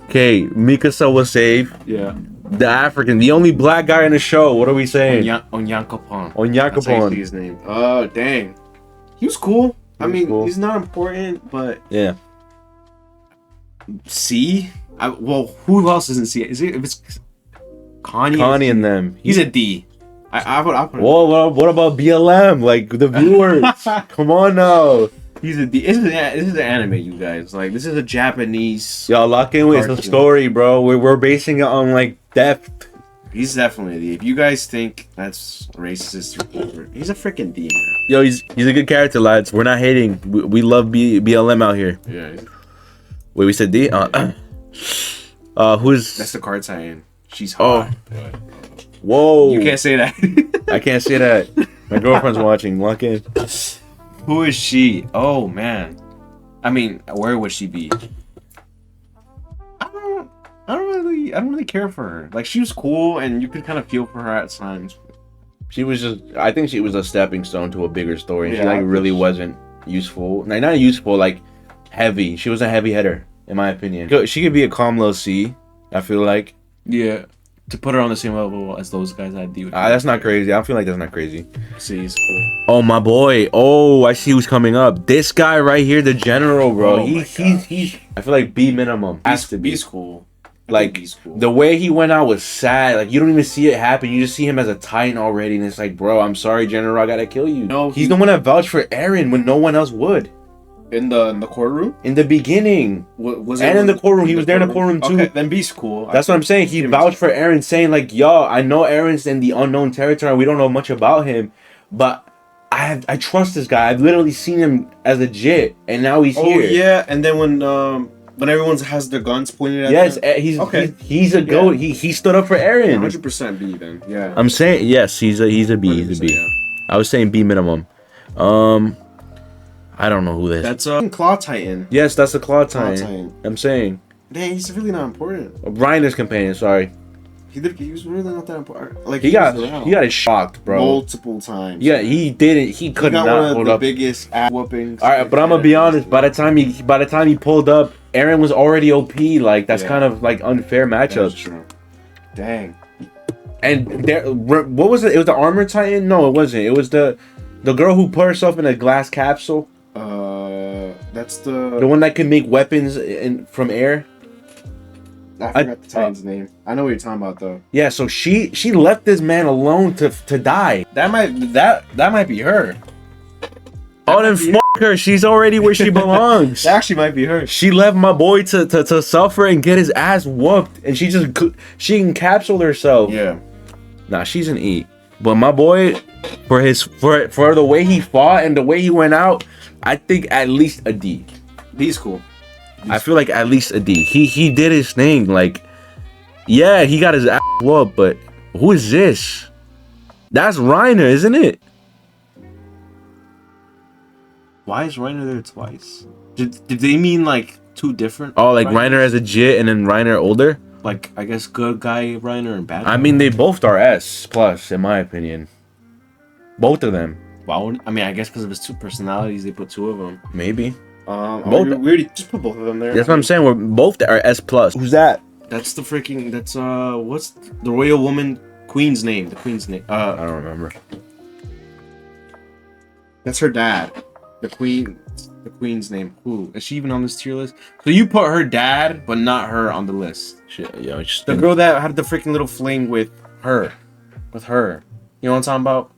Okay, Mikasa was saved. Yeah. The African, the only black guy in the show. What are we saying? Onyankopon. Onyankopon. That's actually his name. Oh, dang. He was cool. I mean, cool. he's not important, but Yeah. C? Well, who else isn't C? Is it if it's Kanye? Connie and them. He's a D. I put him. Whoa, what about BLM? Like the viewers. Come on now. He's a D. This is an anime, you guys. Like, this is a Japanese. Y'all lock in with the Cartoon. story, bro. We're basing it on like depth. He's definitely a D. If you guys think that's racist or whatever, he's a freaking D, man. Yo, he's a good character, lads. We're not hating. We love BLM out here. Yeah. Wait, we said D? Who's... That's the card Titan. She's Oh. hot. But Whoa. you can't say that. I can't say that. My girlfriend's watching. Lock in. Who is she? Oh man. I mean, where would she be? I don't really care for her. Like, she was cool, and you could kind of feel for her at times. She was just... I think she was a stepping stone to a bigger story. She Yeah, I like think really she- wasn't useful. Like, not useful, like heavy. She was a heavy hitter, in my opinion. She could be a calm little C, I feel like. Yeah. To put her on the same level as those guys, I'd do. That's not crazy. I feel like that's not crazy. C is cool. Oh, my boy. Oh, I see who's coming up. This guy right here, the general, bro. Oh my He's I feel like B minimum. Has to be. B's cool. I Like, think B's cool. the way he went out was sad. Like, you don't even see it happen. You just see him as a Titan already. And it's like, bro, I'm sorry, General. I gotta kill you. No, He's the one that vouched for Eren when no one else would. in the courtroom. In the beginning. Was And in the courtroom. He was there in the courtroom, too. Okay, then B's cool. That's what I'm saying. He vouched for Eren, saying, like, yo, I know Eren's in the unknown territory. We don't know much about him. But I trust this guy. I've literally seen him as a jit. And now he's Oh here. yeah, and then when everyone has their guns pointed at Yes, them. he's Okay. he's a goat. He stood up for Eren. 100% B then. Yeah. I'm saying yes. He's a B. He's a B. 100%, yeah. I was saying B minimum. I don't know who this. That's Claw Titan. Yes, that's the Claw Claw Titan. Titan. I'm saying Dang, he's really not important. Reiner's companion. Sorry, He was really not that important. Like, he got was around it shocked, bro. multiple times. Yeah, he didn't. He could He got not one of hold the up. biggest ass whoopings. All right, but I'm gonna be honest. By the time he pulled up, Eren was already OP. Like that's Yeah. kind of like unfair That's matchups. true. Dang. And there, what was it? It was the armor Titan? No, it wasn't. It was the girl who put herself in a glass capsule. That's The the. one that can make weapons from air. I forgot the Titan's name. I know what you're talking about though. Yeah, so she left this man alone to die. That might be her. Oh, then fuck her. She's already where she belongs. That actually might be her. She left my boy to suffer and get his ass whooped, and she encapsulated herself. Yeah. Nah, she's an E. But my boy, for the way he fought and the way he went out, I think at least a D. B's cool. I feel like at least a D. He did his thing. Like, yeah, he got his ass whooped, but who is this? That's Reiner, isn't it? Why is Reiner there twice? Did they mean like two different? Oh, like Reiners? Reiner as a Jit and then Reiner older. Like I guess good guy Reiner and bad. I mean, they both are S plus in my opinion. Both of them. Well, I mean, I guess because of his two personalities, they put two of them. Maybe. Both. Both- We already just put both of them there. That's what I'm saying. We're both are S plus. Who's that? That's the freaking. That's what's the royal woman queen's name? The queen's name. I don't remember. That's her dad. The queen's name. Who is she even on this tier list? So you put her dad, but not her on the list. Shit, yo, just The girl that had the freaking little fling with her. You know what I'm talking about?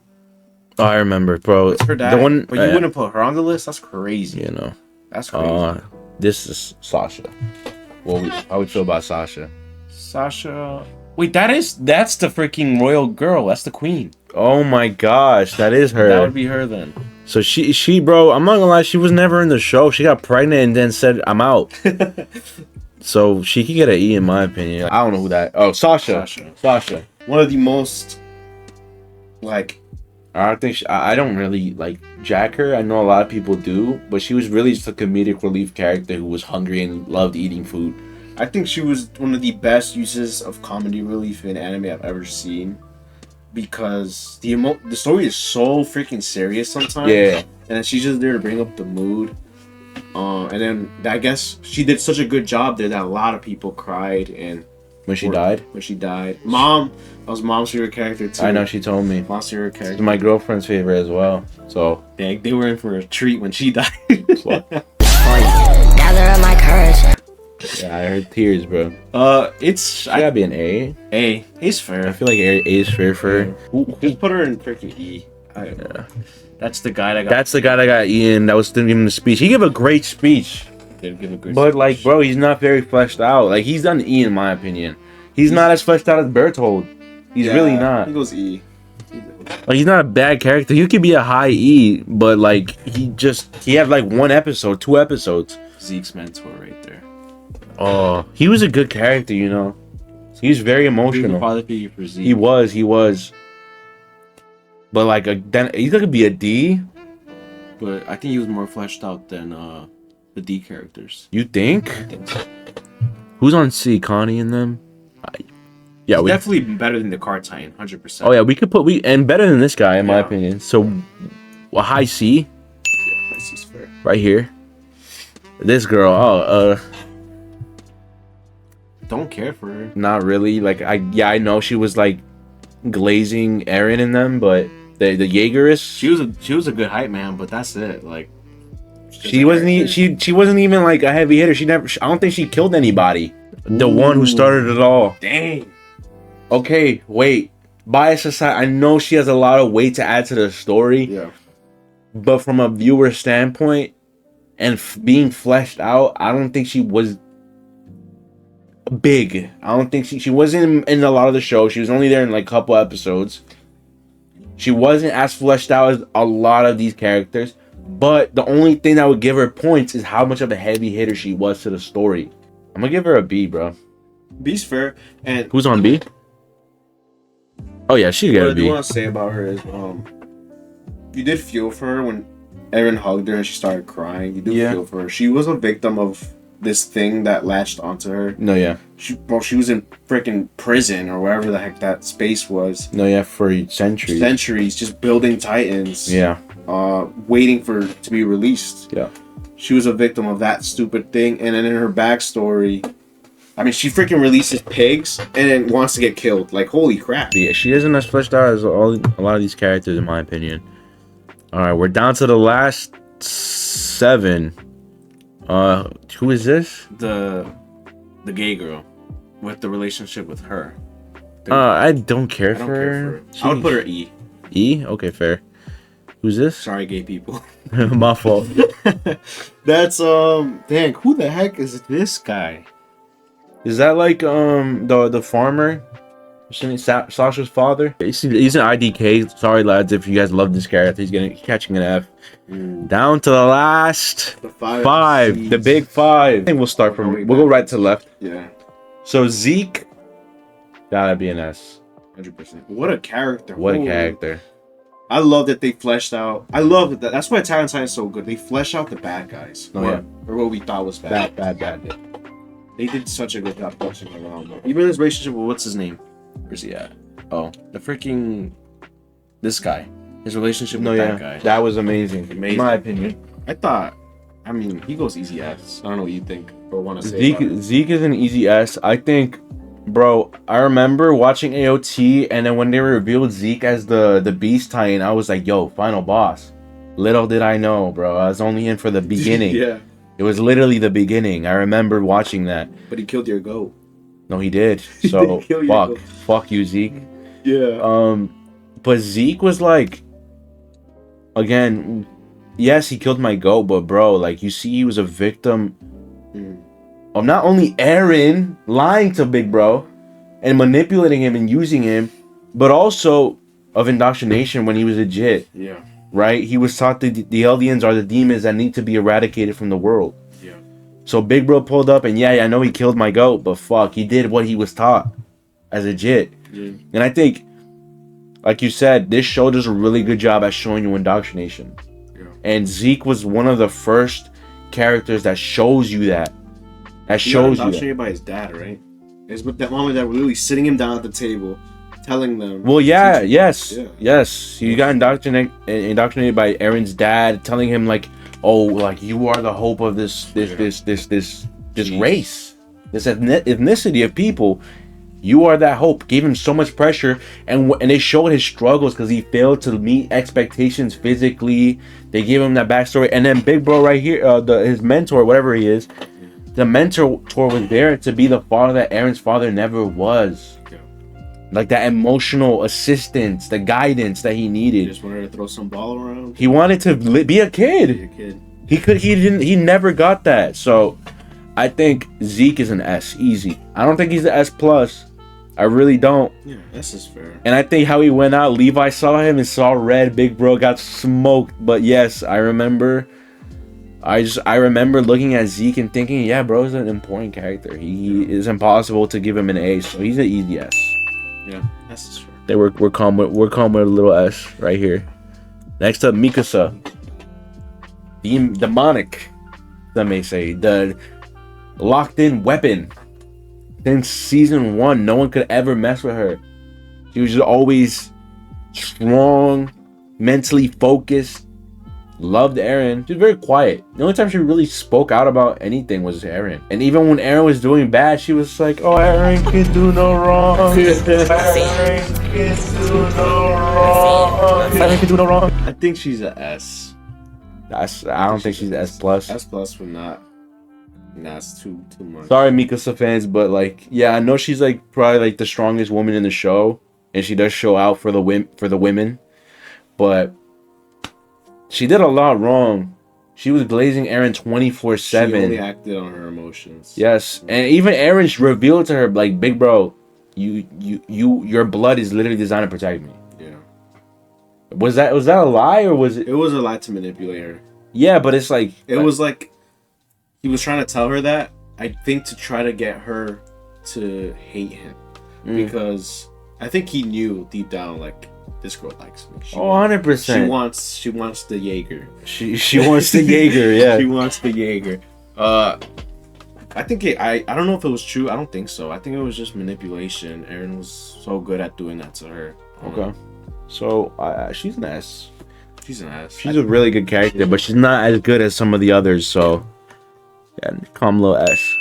Oh, I remember, bro. It's her dad. The one, but you wouldn't put her on the list. That's crazy. you know. That's crazy. This is Sasha. How would you feel about Sasha? Sasha. Wait, that's the freaking royal girl. That's the queen. Oh my gosh, that is her. That would be her then. So she, bro, I'm not gonna lie, she was never in the show. She got pregnant and then said, "I'm out." So she could get an E in my opinion. I don't know who that. Oh, Sasha. One of the most like. I think I don't really like jack her. I know a lot of people do, but she was really just a comedic relief character who was hungry and loved eating food. I think she was one of the best uses of comedy relief in anime I've ever seen, because the story is so freaking serious sometimes. Yeah. And then she's just there to bring up the mood. And then I guess she did such a good job there that a lot of people cried and When she died? When she died. Mom, that was Mom's favorite character too. I know, she told me. Mom's favorite It's character. my girlfriend's favorite as well. So They were in for a treat when she died. Gather up my courage. yeah, I heard tears, bro. It's She gotta be an A. A's I fair. feel like A is fair for her. Just put her in freaking E. I don't know. That's the guy that got. That's the guy that got Ian that was still giving the speech. He gave a great speech. Did give a good But like, bro, he's not very fleshed out. Like, he's done E in my opinion. He's not as fleshed out as Berthold. He's really not. He goes E. Like, he's not a bad character. He could be a high E, but like, he had like 1 episode, 2 episodes. Zeke's mentor right there. Oh, he was a good character, you know. He was very He was the emotional. father figure for Zeke. He was. But like, then he's gonna be a D. But I think he was more fleshed out than the D characters. You think? I think so. Who's on C? Connie and them? Yeah, He's we. definitely better than the card Titan, 100%. Oh yeah, we could put and better than this guy in my Yeah. opinion. So, a high C Yeah, this is fair. right here. This girl, Don't care for her. not really. Like I know she was like glazing Aaron in them, but the Jaegerist, She was a good hype man, but that's it. Like she wasn't she wasn't even like a heavy hitter. I don't think she killed anybody. The one who started it all. Dang. Okay, wait. Bias aside, I know she has a lot of weight to add to the story, Yeah. but from a viewer standpoint and being fleshed out, I don't think she was big. I don't think she wasn't in a lot of the show. She was only there in like a couple episodes. She wasn't as fleshed out as a lot of these characters, but the only thing that would give her points is how much of a heavy hitter she was to the story. I'm gonna give her a B, bro. B's fair. And Who's on B? Oh yeah, she what got I a do B. want to say about her is, you did feel for her when Aaron hugged her and she started crying. You do Yeah. feel for her. She was a victim of this thing that latched onto her. No, yeah. She was in freaking prison or wherever the heck that space was. No, yeah, for centuries. Centuries, just building titans. Yeah, Waiting to be released. yeah. She was a victim of that stupid thing, and then in her backstory, I mean, she freaking releases pigs and then wants to get killed. Like, holy crap! Yeah, she isn't as fleshed out as a lot of these characters, in my opinion. All right, we're down to the last 7. Who is this? The gay girl with the relationship with her. I don't care I don't for care her. for her. I would put her E. E. Okay, fair. Who's this? Sorry, gay people. My fault. That's dang, who the heck is this guy? Is that like the farmer? Isn't it Sasha's father? He's an IDK. Sorry, lads, if you guys love this character. He's catching an F. Down to the last The 5. The big 5. I think we'll start from. We'll go right to left. Yeah, So Zeke, gotta be an S. 100%. What a character! What a Holy- character. I love that they fleshed out. I love that. That's why Attack on Titan is so good. They flesh out the bad guys. Or what we thought was bad. Bad. They did such a good job fleshing them out. Bro. Even his relationship with what's his name? Where's he at? Oh, the freaking this guy. His relationship with that guy. That was amazing. Amazing. In my opinion. I mean, he goes easy S. I don't know what you think or want to say. Zeke is an easy S. I think, bro, I remember watching AOT, and then when they revealed Zeke as the Beast Titan, I was like, yo, final boss. Little did I know, bro. I was only in for the beginning. Yeah. It was literally the beginning. I remember watching that. But he killed your goat. No, he did. So, fuck you, Zeke. Yeah. But Zeke was like, again, yes, he killed my goat, but bro, like, you see, he was a victim of not only Eren lying to Big Bro and manipulating him and using him, but also of indoctrination when he was a jit. Yeah. Right? He was taught that the Eldians are the demons that need to be eradicated from the world. Yeah. So Big Bro pulled up, and I know he killed my goat, but fuck, he did what he was taught as a jit. Yeah. And I think, like you said, this show does a really good job at showing you indoctrination. Yeah. And Zeke was one of the first characters that shows you that. That He shows got you indoctrinated by his dad, right? It's with that mom and dad were literally sitting him down at the table, telling them. Well, yeah, teaching- yes, Yeah. yes. He got indoctrinated by Eren's dad, telling him like, "Oh, like you are the hope of this race, this ethnicity of people. You are that hope." Gave him so much pressure, and they showed his struggles because he failed to meet expectations physically. They gave him that backstory, and then Big Bro right here, his mentor, whatever he is, the mentor was there to be the father that Eren's father never was. Yeah. Like that emotional assistance, the guidance that he He needed. just wanted to throw some ball around. He wanted to be a kid. Your kid. He never got that. So I think Zeke is an S, easy. I don't think he's an S plus. I really don't. Yeah, this is fair. And I think how he went out, Levi saw him and saw red. Big Bro got smoked. But yes, I remember looking at Zeke and thinking, yeah, bro is an important character. He is impossible to give him an A, so he's an easy S. Yeah, this is fair. We're calm with a little S right here. Next up, Mikasa. Demonic, some may say. The locked in weapon. Since season 1, no one could ever mess with her. She was just always strong, mentally focused, loved Eren. She was very quiet. The only time she really spoke out about anything was Eren. And even when Eren was doing bad, she was like, "Oh, Eren can do no wrong. Eren can do no wrong. Eren can do no wrong." I think she's an S. I don't think she's S plus. S plus would not. Nah, it's too much. Sorry, Mikasa fans, but like, yeah, I know she's like probably like the strongest woman in the show, and she does show out for the women, but she did a lot wrong. She was glazing Eren 24/7. She only acted on her emotions. Yes, and even Eren revealed to her like, "Big Bro, your blood is literally designed to protect me." Yeah. Was that a lie or was it? It was a lie to manipulate her. Yeah, but it's like It was like he was trying to tell her that, I think, to try to get her to hate him. Because I think he knew deep down, like, this girl likes me. 100%. She wants the Jaeger. She wants the Jaeger, yeah. She wants the Jaeger. I think I don't know if it was true. I don't think so. I think it was just manipulation. Eren was so good at doing that to her. Okay. So she's an S. She's an ass. She's a really good character, but she's not as good as some of the others. So yeah, calm little S.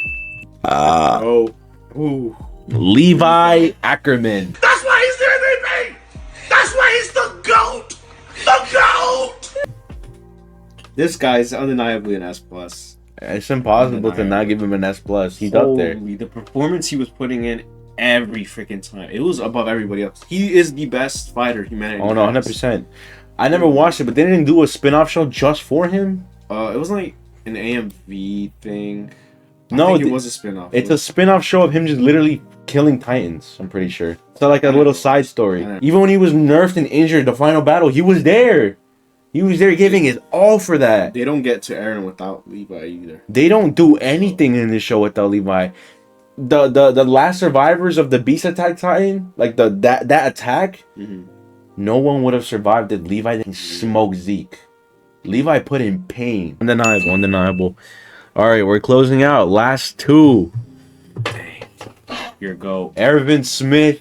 Ooh. Levi Ackerman. That's why he's the MVP! That's why he's the GOAT! The GOAT! This guy's undeniably an S plus. It's impossible to not give him an S plus. He's up there. The performance he was putting in every freaking time, it was above everybody else. He is the best fighter humanity. Oh no, 100%. I never watched it, but they didn't do a spin-off show just for him. It was like an AMV thing. No, it was a spin-off. It's a spin-off show of him just literally killing Titans, I'm pretty sure. So like a little side story. Even when he was nerfed and injured, the final battle, he was there. He was there giving his all for that. They don't get to Eren without Levi either. They don't do anything in this show without Levi. The last survivors of the Beast Attack Titan, like that attack, no one would have survived if Levi didn't smoke Zeke. Levi put in pain. Undeniable, undeniable. All right, we're closing out. Last two. Dang. Here go. Ervin Smith.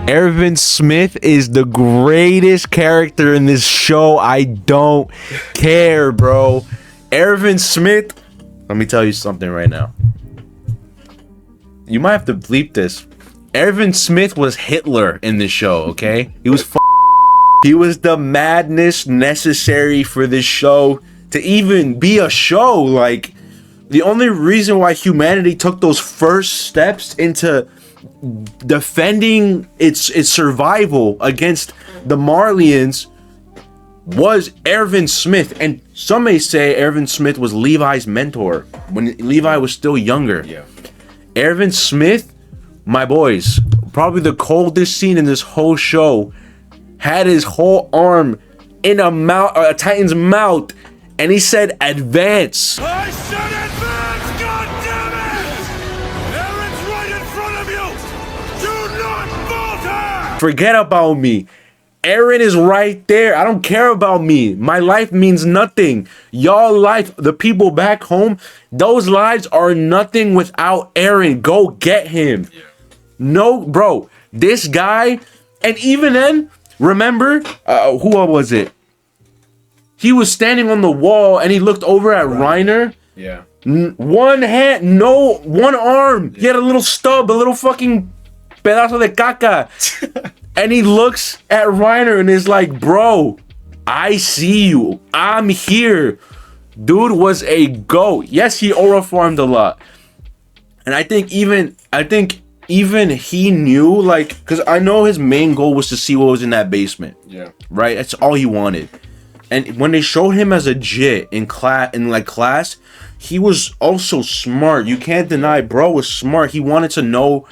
Ervin Smith is the greatest character in this show. I don't care, bro. Ervin Smith. Let me tell you something right now. You might have to bleep this. Ervin Smith was Hitler in this show, okay? He was the madness necessary for this show to even be a show. Like, the only reason why humanity took those first steps into defending its survival against the Marlians was Ervin Smith. And some may say Ervin Smith was Levi's mentor when Levi was still younger. Yeah. Ervin Smith, my boys, probably the coldest scene in this whole show, had his whole arm in a Titan's mouth, and he said, "Advance." I said advance, goddammit! Aaron's right in front of you! Do not falter! Forget about me. Aaron is right there. I don't care about me. My life means nothing. Y'all life, the people back home, those lives are nothing without Aaron. Go get him. Yeah. No, bro. This guy, and even then, remember, who was it? He was standing on the wall and he looked over at Reiner. Yeah. One hand, no, one arm. He had a little stub, a little fucking pedazo de caca. And he looks at Reiner and is like, bro, I see you. I'm here. Dude was a GOAT. Yes, he aura farmed a lot. And I think even he knew, like, because I know his main goal was to see what was in that basement. Yeah. Right? That's all he wanted. And when they showed him as a JIT in class, he was also smart. You can't deny bro was smart. He wanted to know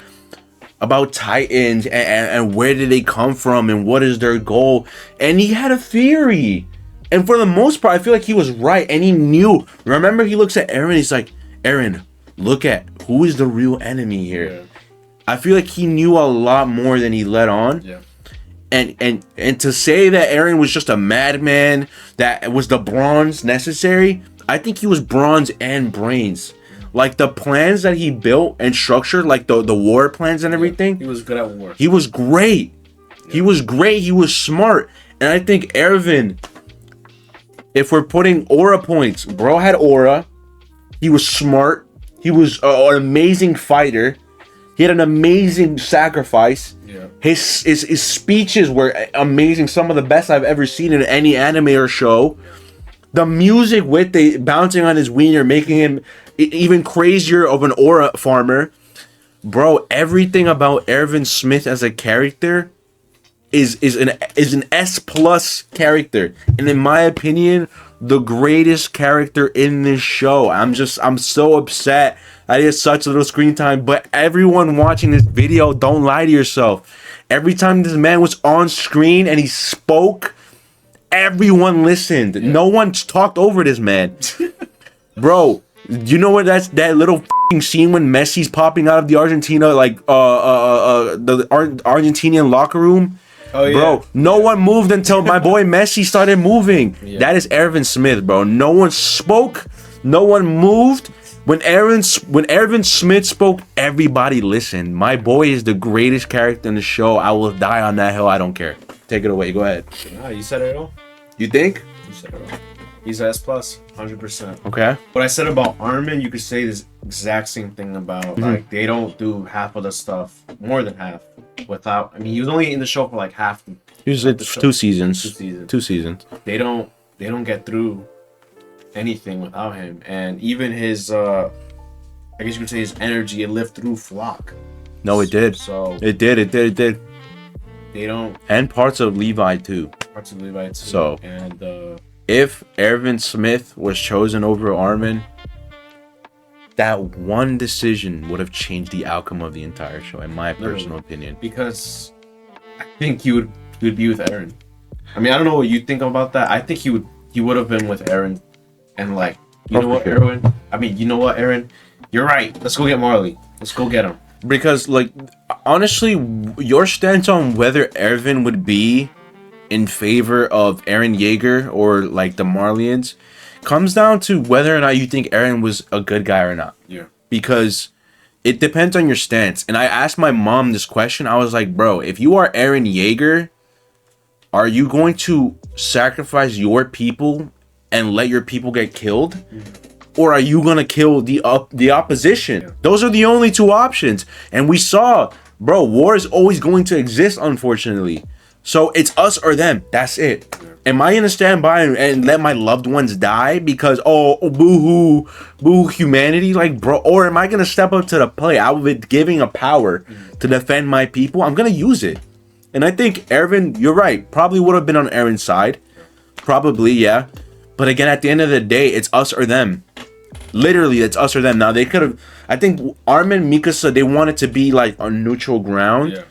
about Titans and where did they come from and what is their goal. And he had a theory. And for the most part, I feel like he was right. And he knew. Remember, he looks at Aaron. He's like, Aaron, look at who is the real enemy here. Yeah. I feel like he knew a lot more than he let on. Yeah. And to say that Aaron was just a madman, that was the bronze necessary, I think he was bronze and brains. Like the plans that he built and structured, like the war plans and everything. He was good at war. He was great. Yeah. He was great. He was smart. And I think Ervin, if we're putting aura points, bro had aura. He was smart. He was an amazing fighter. He had an amazing sacrifice. Yeah. His speeches were amazing. Some of the best I've ever seen in any anime or show. The music with the bouncing on his wiener, making him even crazier of an aura farmer. Bro, everything about Ervin Smith as a character is an S plus character. And in my opinion, the greatest character in this show. I'm so upset that he has such little screen time. But everyone watching this video, don't lie to yourself. Every time this man was on screen and he spoke, everyone listened. Yeah. No one talked over this man. Bro, you know what that little scene when Messi's popping out of the Argentina, like the Argentinian locker room? Oh, yeah. Bro, no one moved until my boy Messi started moving. Yeah. That is Ervin Smith, bro. No one spoke. No one moved. When Ervin Smith spoke, everybody listened. My boy is the greatest character in the show. I will die on that hill. I don't care. Take it away. Go ahead. No, you said it all. You think? You said it all. He's S plus, 100%. Okay. What I said about Armin, you could say this exact same thing about like they don't do half of the stuff, more than half, without. I mean, he was only in the show for like half. Usually 2 seasons. 2 seasons. They don't get through anything without him, and even his I guess you could say his energy, it lived through Flock. No, it did. So it did. They don't. And parts of Levi too. So and if Ervin Smith was chosen over Armin, that one decision would have changed the outcome of the entire show, in my personal opinion. Because I think he would be with Aaron. I mean, I don't know what you think about that. I think he would have been with Aaron, and like, you know what, Aaron? You're right. Let's go get Marley. Let's go get him. Because, like, honestly, your stance on whether Erwin would be in favor of Eren Yeager or, like, the Marlians comes down to whether or not you think Eren was a good guy or not. Yeah. Because it depends on your stance. And I asked my mom this question. I was like, bro, if you are Eren Yeager, are you going to sacrifice your people and let your people get killed? Or are you gonna kill the opposition? Yeah. Those are the only two options. And we saw, bro, war is always going to exist, unfortunately. So it's us or them. That's it. Yeah. Am I gonna stand by and let my loved ones die because boo-hoo humanity? Like, bro, or am I gonna step up to the plate out of it, giving a power to defend my people? I'm gonna use it. And I think Erwin, you're right, probably would have been on Eren's side. Probably, yeah. But again, at the end of the day, it's us or them. Literally, it's us or them. Now, they could have... I think Armin, Mikasa, they wanted to be, like, on neutral ground.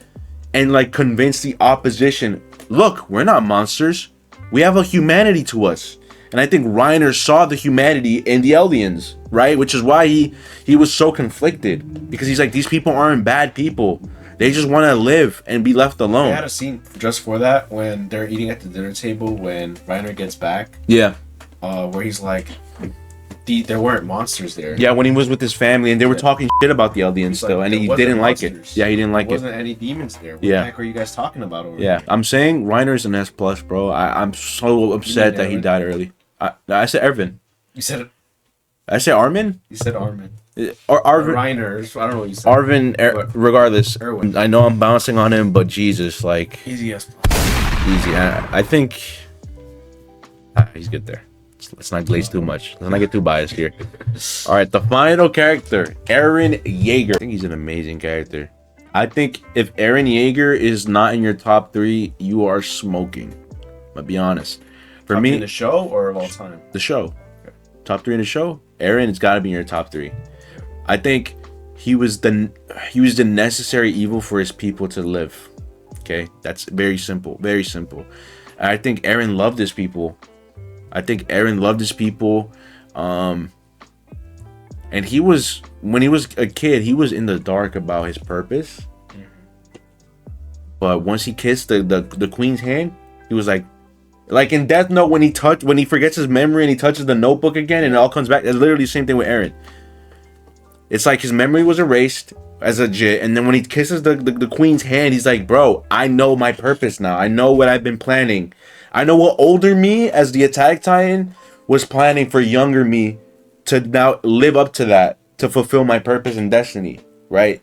And, like, convince the opposition, look, we're not monsters. We have a humanity to us. And I think Reiner saw the humanity in the Eldians, right? Which is why he was so conflicted. Because he's like, these people aren't bad people. They just want to live and be left alone. They had a scene just for that when they're eating at the dinner table when Reiner gets back. Yeah. Where he's like... there weren't monsters there. Yeah, when he was with his family and they were talking shit about the Eldians still, and he didn't like it. Yeah, he didn't like it. There wasn't any demons there. What the heck are you guys talking about over there? I'm saying Reiner's an S+, bro. I'm so upset that he died early. I said Erwin. You said it. I said Armin? You said Armin. Arvin. Reiner. I don't know what you said. Arvin, regardless. Erwin. I know I'm bouncing on him, but Jesus, like... Easy S+. Easy. I think... he's good there. Let's not glaze too much. Let's not get too biased here. All right, the final character, Eren Yeager. I think he's an amazing character. I think if Eren Yeager is not in your top 3, you are smoking. I'll be honest. For top me, in the show or of all time? The show. Okay. Top 3 in the show. Eren has got to be in your top 3. I think he was the necessary evil for his people to live. Okay, that's very simple. Very simple. And I think Eren loved his people. And he was, when he was a kid, he was in the dark about his purpose. But once he kissed the queen's hand, he was like in Death Note when he forgets his memory and he touches the notebook again and it all comes back. It's literally the same thing with Eren. It's like his memory was erased as a jit, and then when he kisses the queen's hand, he's like, bro, I know my purpose now. I know what I've been planning. I know what older me as the Attack Titan was planning for younger me to now live up to that, to fulfill my purpose and destiny, right?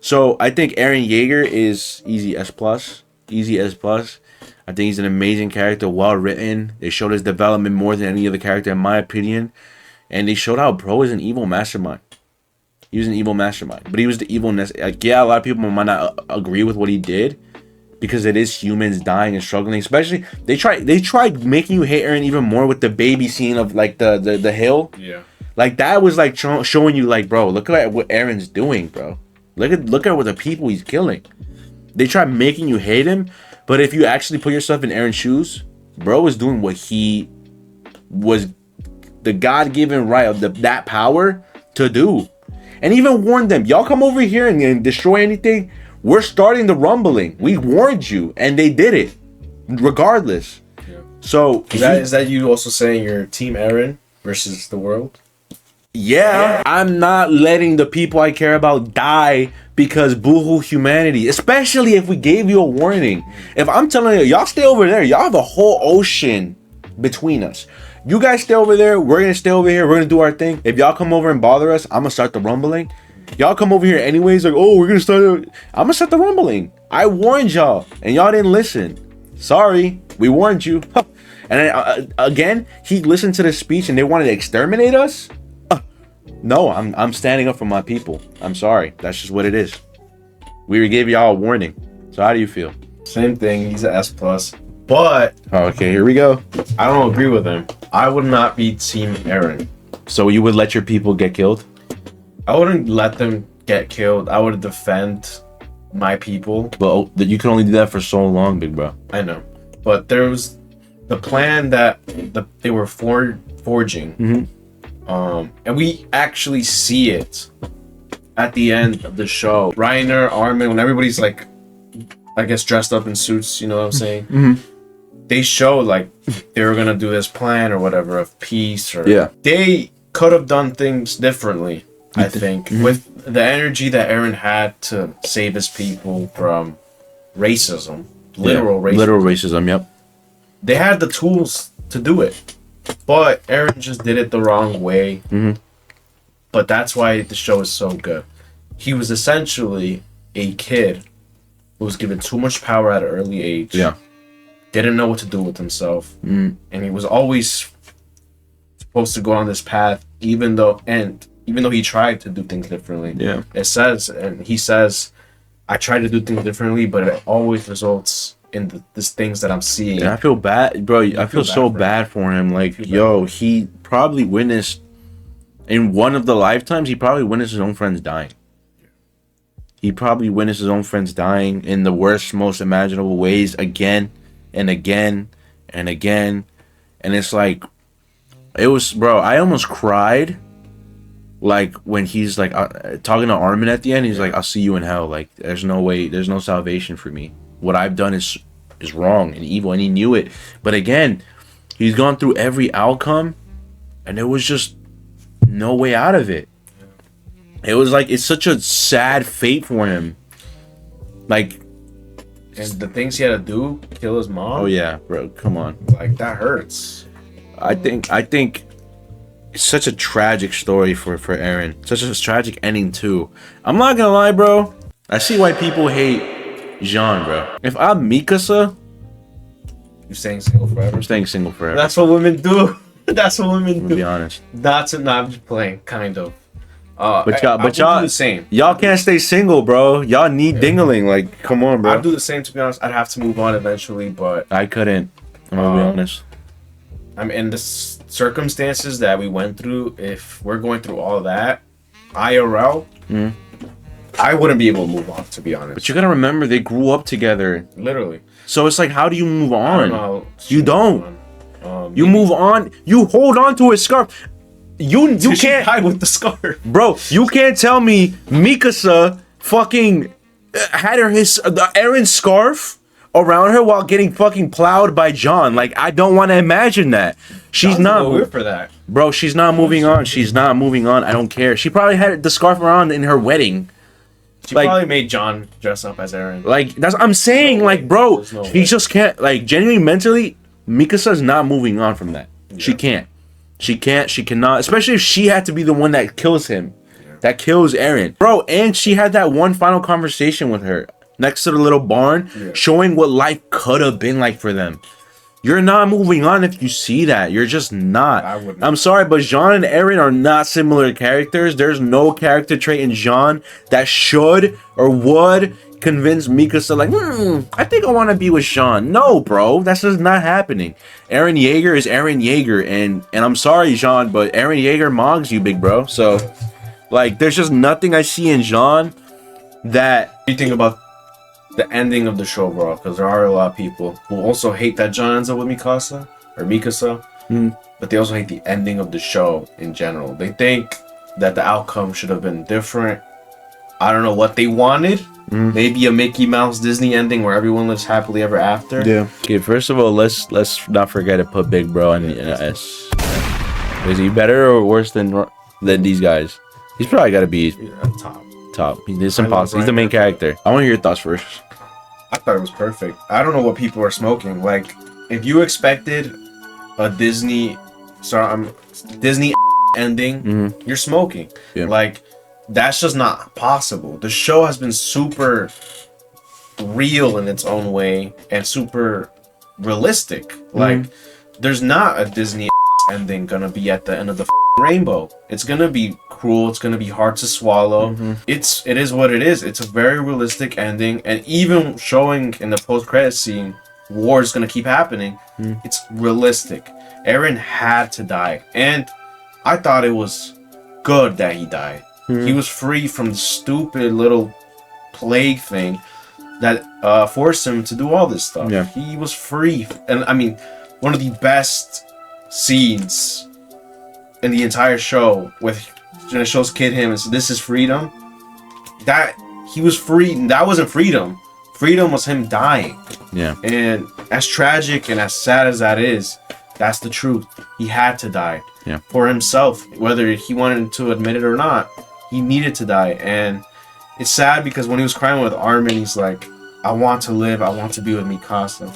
So I think Eren Yeager is easy S+. Easy S+. I think he's an amazing character, well written. They showed his development more than any other character, in my opinion. And they showed how bro is an evil mastermind. He was an evil mastermind. But he was the evilness. Like, yeah, a lot of people might not agree with what he did, because it is humans dying and struggling. Especially, they tried making you hate Eren even more with the baby scene of like the hill. Yeah. Like that was like showing you like, bro, look at what Eren's doing, bro. Look at what the people he's killing. They tried making you hate him, but if you actually put yourself in Eren's shoes, bro was doing what he was the God-given right of that power to do. And even warned them, y'all come over here and destroy anything, we're starting the rumbling. We warned you, and they did it, regardless. Yeah. So is that you also saying you're Team Eren versus the world? Yeah, I'm not letting the people I care about die because boohoo humanity. Especially if we gave you a warning. If I'm telling you, y'all stay over there, y'all have a whole ocean between us. You guys stay over there, we're gonna stay over here, we're gonna do our thing. If y'all come over and bother us, I'm gonna start the rumbling. Y'all come over here anyways, like, oh, we're gonna start. I'm gonna start the rumbling. I warned y'all, and y'all didn't listen. Sorry, we warned you. And then, again, he listened to the speech, and they wanted to exterminate us. No, I'm standing up for my people. I'm sorry. That's just what it is. We gave y'all a warning. So how do you feel? Same thing. He's an S+. But okay, here we go. I don't agree with him. I would not be Team Eren. So you would let your people get killed? I wouldn't let them get killed. I would defend my people. But you can only do that for so long, big bro. I know. But there was the plan that they were forging. And we actually see it at the end of the show. Reiner, Armin, when everybody's like, I guess dressed up in suits, you know what I'm saying? They show like they were gonna do this plan or whatever of peace, or they could have done things differently. I think with the energy that Eren had to save his people from racism, literal racism. Yep. They had the tools to do it, but Eren just did it the wrong way. But that's why the show is so good. He was essentially a kid who was given too much power at an early age. Yeah. Didn't know what to do with himself, and he was always supposed to go on this path, even though he tried to do things differently. Yeah. It says, and he says, I try to do things differently, but it always results in these things that I'm seeing. And I feel bad, bro. I feel so bad for him. Like, he probably witnessed, in one of the lifetimes, he probably witnessed his own friends dying. He probably witnessed his own friends dying in the worst, most imaginable ways, again and again and again. And it's like, it was, bro, I almost cried. Like, when he's like talking to Armin at the end, he's like, I'll see you in hell. Like, there's no way, there's no salvation for me. What I've done is wrong and evil, and he knew it. But again, he's gone through every outcome, and there was just no way out of it. It was like, it's such a sad fate for him. Like, and the things he had to do, kill his mom. Oh yeah, bro, come on. Like, that hurts. I think it's such a tragic story for Eren. Such a tragic ending too. I'm not gonna lie, bro. I see why people hate Jean, bro. If I'm Mikasa, You're staying single forever. I'm staying single forever. That's what women do. That's what women do. To be honest. That's it. Not just playing, kind of. But I would y'all, do the same. Y'all can't stay single, bro. Y'all need dingling. Like, come on, bro. I'd do the same, to be honest. I'd have to move on eventually, but I couldn't. I'm gonna be honest. I'm in the circumstances that we went through. If we're going through all of that, IRL, I wouldn't be able to move on, to be honest. But you gotta remember, they grew up together. Literally. So it's like, how do you move I on? don't know. You don't. You move on. You hold on to a scarf. You can't hide with the scarf, bro. You can't tell me Mikasa fucking had the Eren scarf around her while getting fucking plowed by John. Like, I don't want to imagine that. She's not weird for that, bro. She's not moving on. She's not moving on. I don't care. She probably had the scarf around in her wedding. She probably made John dress up as Eren. Like, that's what I'm saying. Like, bro, she just can't. Like, genuinely, mentally, Mikasa's not moving on from that. Yeah. She can't. She cannot, especially if she had to be the one that kills him, that kills Eren. Bro, and she had that one final conversation with her next to the little barn, showing what life could have been like for them. You're not moving on if you see that. You're just not. I'm sorry, but Jean and Eren are not similar characters. There's no character trait in Jean that should or would convince Mikasa, like, I think I want to be with Jean. No, bro, that's just not happening. Eren Yeager is Eren Yeager, and I'm sorry, Jean, but Eren Yeager mogs you, big bro. So, like, there's just nothing I see in Jean that. What do you think about the ending of the show, bro? Because there are a lot of people who also hate that John ends up with Mikasa, but they also hate the ending of the show in general. They think that the outcome should have been different. I don't know what they wanted. Maybe a Mickey Mouse Disney ending where everyone lives happily ever after. Yeah. Okay, first of all, let's not forget to put Big Bro in the S. Is he better or worse than these guys? He's probably got to be top. It's impossible. He's the main character. I want to hear your thoughts first. I thought it was perfect. I don't know what people are smoking. Like, if you expected a Disney ending, you're smoking. Yeah. Like, that's just not possible. The show has been super real in its own way and super realistic. Like, there's not a Disney ending gonna be at the end of the rainbow. It's gonna be cruel. It's gonna be hard to swallow. It is what it is. It's a very realistic ending, and even showing in the post-credit scene, war is gonna keep happening. It's realistic. Eren had to die, and I thought it was good that he died. He was free from the stupid little plague thing that forced him to do all this stuff. Yeah. He was free. And I mean, one of the best scenes in the entire show with when it shows Kid him and so this is freedom. That he was free. That wasn't freedom. Freedom was him dying. Yeah. And as tragic and as sad as that is, that's the truth. He had to die. Yeah. For himself, whether he wanted to admit it or not, he needed to die. And it's sad because when he was crying with Armin, he's like, I want to live. I want to be with Mikasa.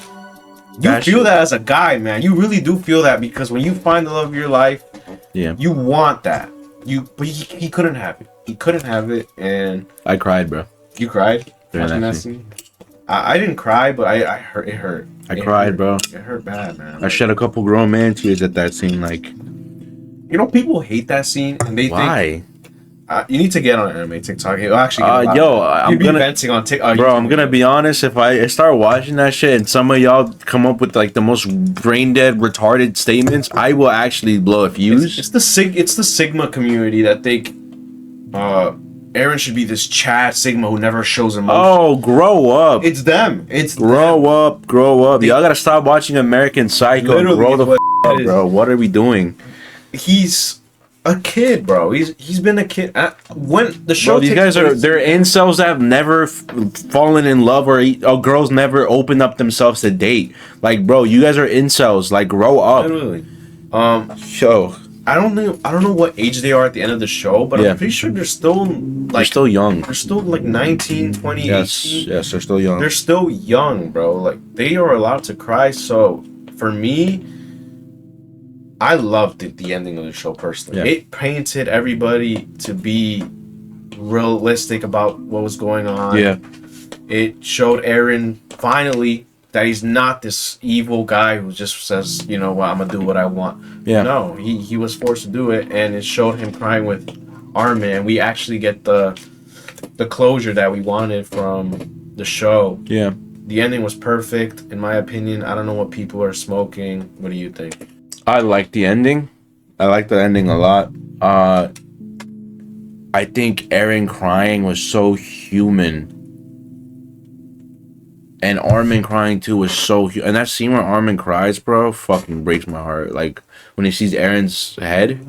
You feel that as a guy, man. You really do feel that because when you find the love of your life, yeah, you want that. But he couldn't have it. He couldn't have it, and I cried, bro. You cried During watching that scene? I didn't cry, but I hurt. It hurt. I cried, bro. It hurt bad, man. I shed a couple grown man tears at that scene. Like, you know, people hate that scene, and they why? think. You need to get on anime TikTok. It'll actually I'm gonna venting on TikTok. Bro, I'm gonna be honest. If I start watching that shit and some of y'all come up with like the most brain dead, retarded statements, I will actually blow a fuse. It's the Sigma community that think Aaron should be this Chad Sigma who never shows emotion. Oh, grow up! It's them. It's grow up. Y'all gotta stop watching American Psycho. And grow the up, bro. What are we doing? He's a kid, bro. He's been a kid. When the show, bro, these guys they're incels that have never fallen in love or girls never opened up themselves to date. Like, bro, you guys are incels. Like, grow up. Literally. Yo, I don't know what age they are at the end of the show, but I'm pretty sure they're still like they're still young. They're still like 19, 20, 18. Yes, they're still young. They're still young, bro. Like they are allowed to cry. So for me, I loved the ending of the show personally. Yeah. It painted everybody to be realistic about what was going on. Yeah. It showed Eren finally that he's not this evil guy who just says, you know what, I'm gonna do what I want. Yeah. No, he was forced to do it, and it showed him crying with Armin, and we actually get the closure that we wanted from the show. Yeah. The ending was perfect, in my opinion. I don't know what people are smoking. What do you think? I like the ending. I like the ending a lot. I think Eren crying was so human. And Armin crying too was so and that scene where Armin cries, bro, fucking breaks my heart. Like when he sees Eren's head.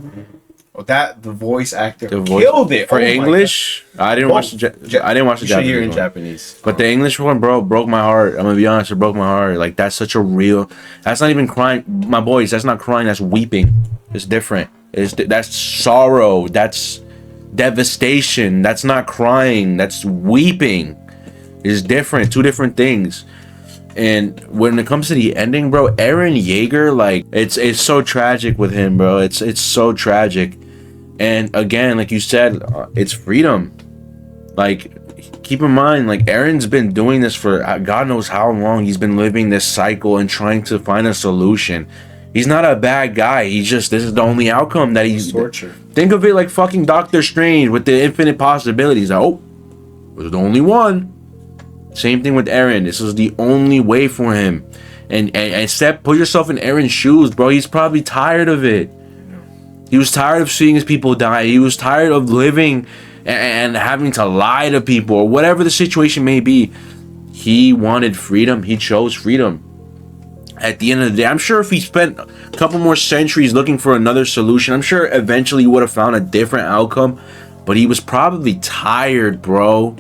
The voice actor voice, killed it for English. I didn't watch the Japanese one. in Japanese. But the English one, bro, broke my heart. I'm gonna be honest, it broke my heart. Like that's such a real. That's not even crying, my boys. That's not crying. That's weeping. It's different. That's sorrow. That's devastation. That's not crying. That's weeping. It's different. Two different things. And when it comes to the ending, bro, Eren Yeager, like it's so tragic with him, bro. It's so tragic. And again, like you said, it's freedom. Like, keep in mind, like Eren's been doing this for God knows how long. He's been living this cycle and trying to find a solution. He's not a bad guy. He's just, this is the only outcome that he's torture. Think of it like fucking Doctor Strange with the infinite possibilities. Like, oh, there's the only one. Same thing with Eren. This was the only way for him. And put yourself in Eren's shoes, bro. He's probably tired of it. He was tired of seeing his people die. He was tired of living and having to lie to people or whatever the situation may be. He wanted freedom. He chose freedom. At the end of the day, I'm sure if he spent a couple more centuries looking for another solution, I'm sure eventually he would have found a different outcome. But he was probably tired, bro.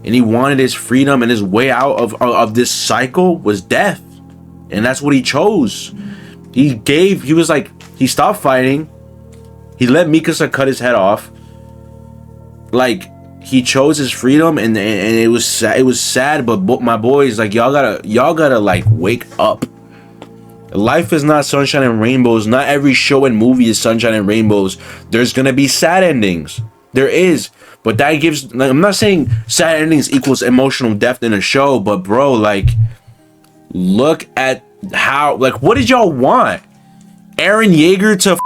And he wanted his freedom, and his way out of this cycle was death. And that's what he chose. He stopped fighting. He let Mikasa cut his head off. Like, he chose his freedom, and it was sad, but my boys, like, y'all gotta like wake up. Life is not sunshine and rainbows. Not every show and movie is sunshine and rainbows. There's gonna be sad endings. There is. But that gives, like, I'm not saying sad endings equals emotional depth in a show, but bro, like, look at how, like, what did y'all want? Eren Yeager to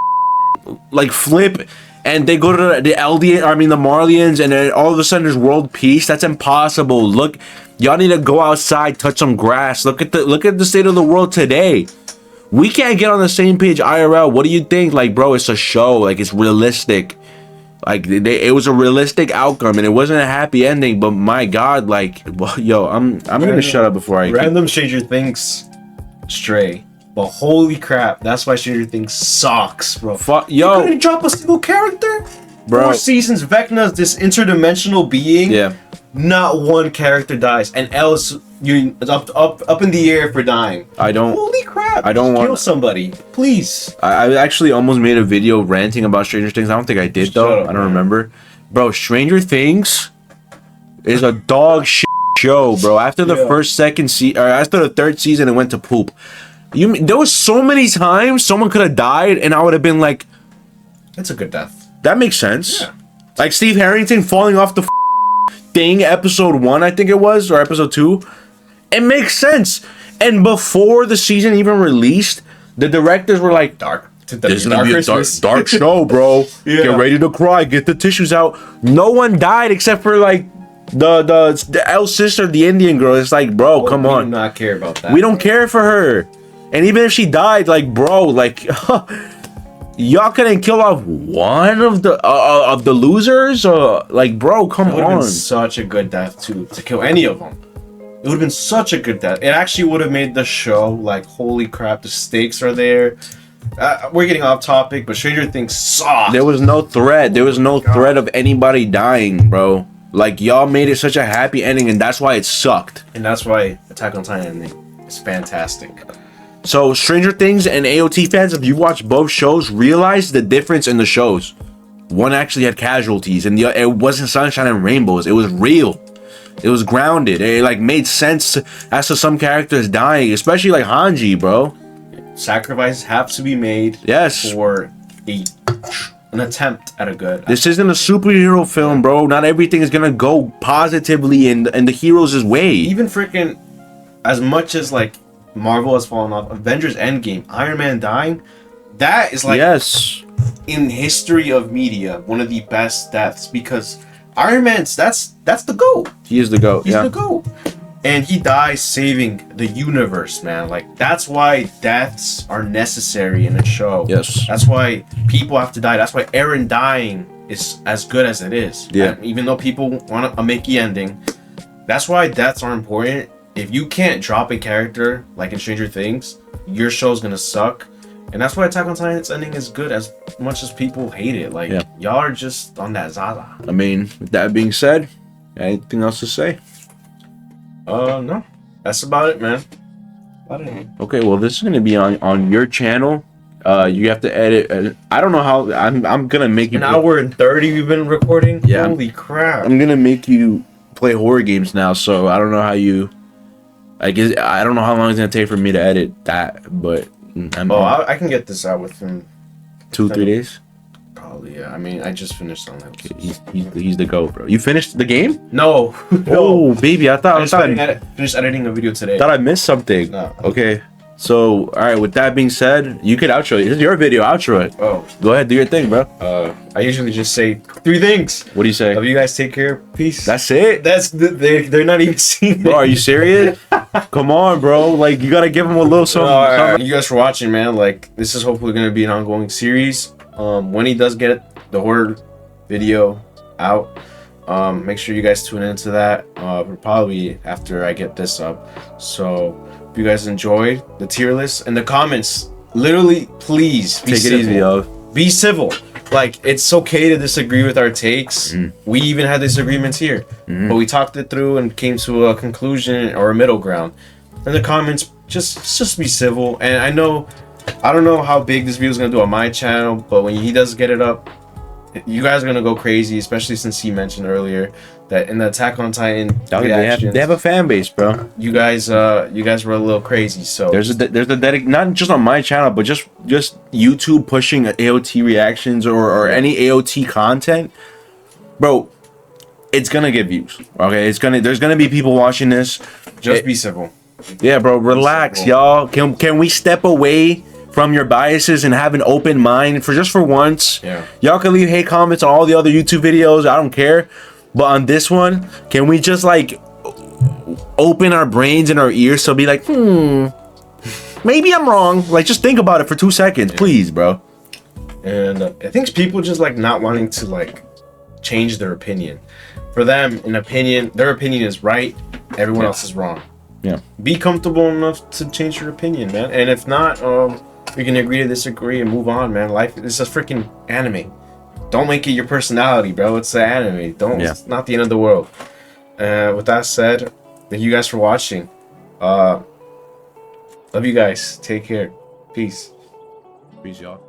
like flip and they go to the Marlians, and then all of a sudden there's world peace? That's impossible. Look, y'all need to go outside, touch some grass. Look at the state of the world today. We can't get on the same page IRL. What do you think? Like, bro, it's a show. Like, it's realistic. Like, it was a realistic outcome, and it wasn't a happy ending. But my God, like, well, yo, I'm gonna shut up before I. Random Stranger Things, Stray, But holy crap, that's why Stranger Things sucks, bro. Yo, You couldn't drop a single character? bro. 4 seasons, Vecna's this interdimensional being. Yeah. Not one character dies, and else you up in the air for dying. I don't. Holy crap! I don't just want- kill somebody, please. I actually almost made a video ranting about Stranger Things. I don't think I did Shut though. up, I don't man. remember. Bro, Stranger Things is a dog shit show, bro. After the after the third season, it went to poop. There was so many times someone could have died, and I would have been like, It's a good death. that makes sense. Yeah. Like Steve Harrington falling off the thing, episode 1, I think it was, or episode 2. It makes sense. And before the season even released, the directors were like, Dark. this is gonna be a dark show, bro. Yeah. Get ready to cry. Get the tissues out. No one died except for like the L sister, the Indian girl. It's like, bro, come We do on. not care about that. We don't care for her. And even if she died, like, bro, like, y'all couldn't kill off one of the losers. Like, bro, come It would have on. been such a good death to kill any of them. It would have been such a good death. It actually would have made the show like, holy crap, the stakes are there. We're getting off topic, but Stranger Things sucked. There was no threat. There was no threat of anybody dying, bro. Like, y'all made it such a happy ending, and that's why it sucked. And that's why Attack on Titan is fantastic. So, Stranger Things and AOT fans, if you watch both shows, realize the difference in the shows. One actually had casualties, and it wasn't sunshine and rainbows. It was real. It was grounded. It like made sense as to some characters dying, especially like Hanji, bro. Sacrifices have to be made. Yes. For an attempt at a good. This isn't a superhero film, bro. Not everything is gonna go positively in the hero's way. Even freaking, as much as like Marvel has fallen off, Avengers Endgame, Iron Man dying, that is like Yes. in history of media one of the best deaths, because Iron Man's that's the GOAT. He is the GOAT. He's Yeah. the GOAT. And he dies saving the universe, man. Like, that's why deaths are necessary in a show. Yes. That's why people have to die. That's why Eren dying is as good as it is. Yeah. And even though people want a Mickey ending, that's why deaths are important. If you can't drop a character like in Stranger Things, your show's gonna suck. And that's why Attack on Titan's ending is good as much as people hate it. Like, Yeah. y'all are just on that Zaza. I mean, with that being said, anything else to say? No. That's about it, man. Okay, well, this is gonna be on your channel. You have to edit. I don't know how. I'm gonna make you. An hour and 30 we've been recording? Yeah. Holy crap. I'm gonna make you play horror games now. So I don't know how you. I guess I don't know how long it's gonna take for me to edit that, but I'm I can get this out within 2-3 days. probably, yeah. I mean, I just finished on that. He's the GOAT, bro. You finished the game? No. Oh, baby, I thought Finished editing a video today. I missed something. No. Okay. So, all right. With that being said, you could outro it. This is your video. Outro it. Oh, Go ahead, do your thing, bro. I usually just say 3 things. What do you say? Love you guys. Take care. Peace. That's it, They're not even seeing bro. it. Are you serious? Come on, bro. Like, you gotta give him a little something. All right. something. You guys for watching, man. Like, this is hopefully going to be an ongoing series. When he does get the horror video out, make sure you guys tune into that. Probably after I get this up. So if you guys enjoyed the tier list and the comments, literally, please be Take it civil. easy, yo. Be civil. Like, it's okay to disagree with our takes. We even had disagreements here, but we talked it through and came to a conclusion or a middle ground. In the comments, just be civil. And I don't know how big this video is gonna do on my channel, but when he does get it up, you guys are gonna go crazy, especially since he mentioned earlier that in the Attack on Titan reactions, They have a fan base, bro. you guys were a little crazy. So There's a not just on my channel, but just YouTube pushing AOT reactions or any AOT content, bro. It's gonna get views. Okay, there's gonna be people watching this. just be civil. Yeah, bro, relax, Simple. y'all. Can we step away from your biases and have an open mind for once? Yeah. Y'all can leave hate comments on all the other YouTube videos. I don't care. But on this one, can we just like open our brains and our ears to be like, maybe I'm wrong. Like, just think about it for 2 seconds, please, bro. And I think people just like not wanting to like change their opinion. For them, their opinion is right. Everyone else is wrong. Yeah. Be comfortable enough to change your opinion, man. And if not, we can agree to disagree and move on, man. Life is a freaking anime. Don't make it your personality, bro. It's an anime. Don't. Yeah. It's not the end of the world. With that said, thank you guys for watching. Love you guys. Take care. Peace. Peace, y'all.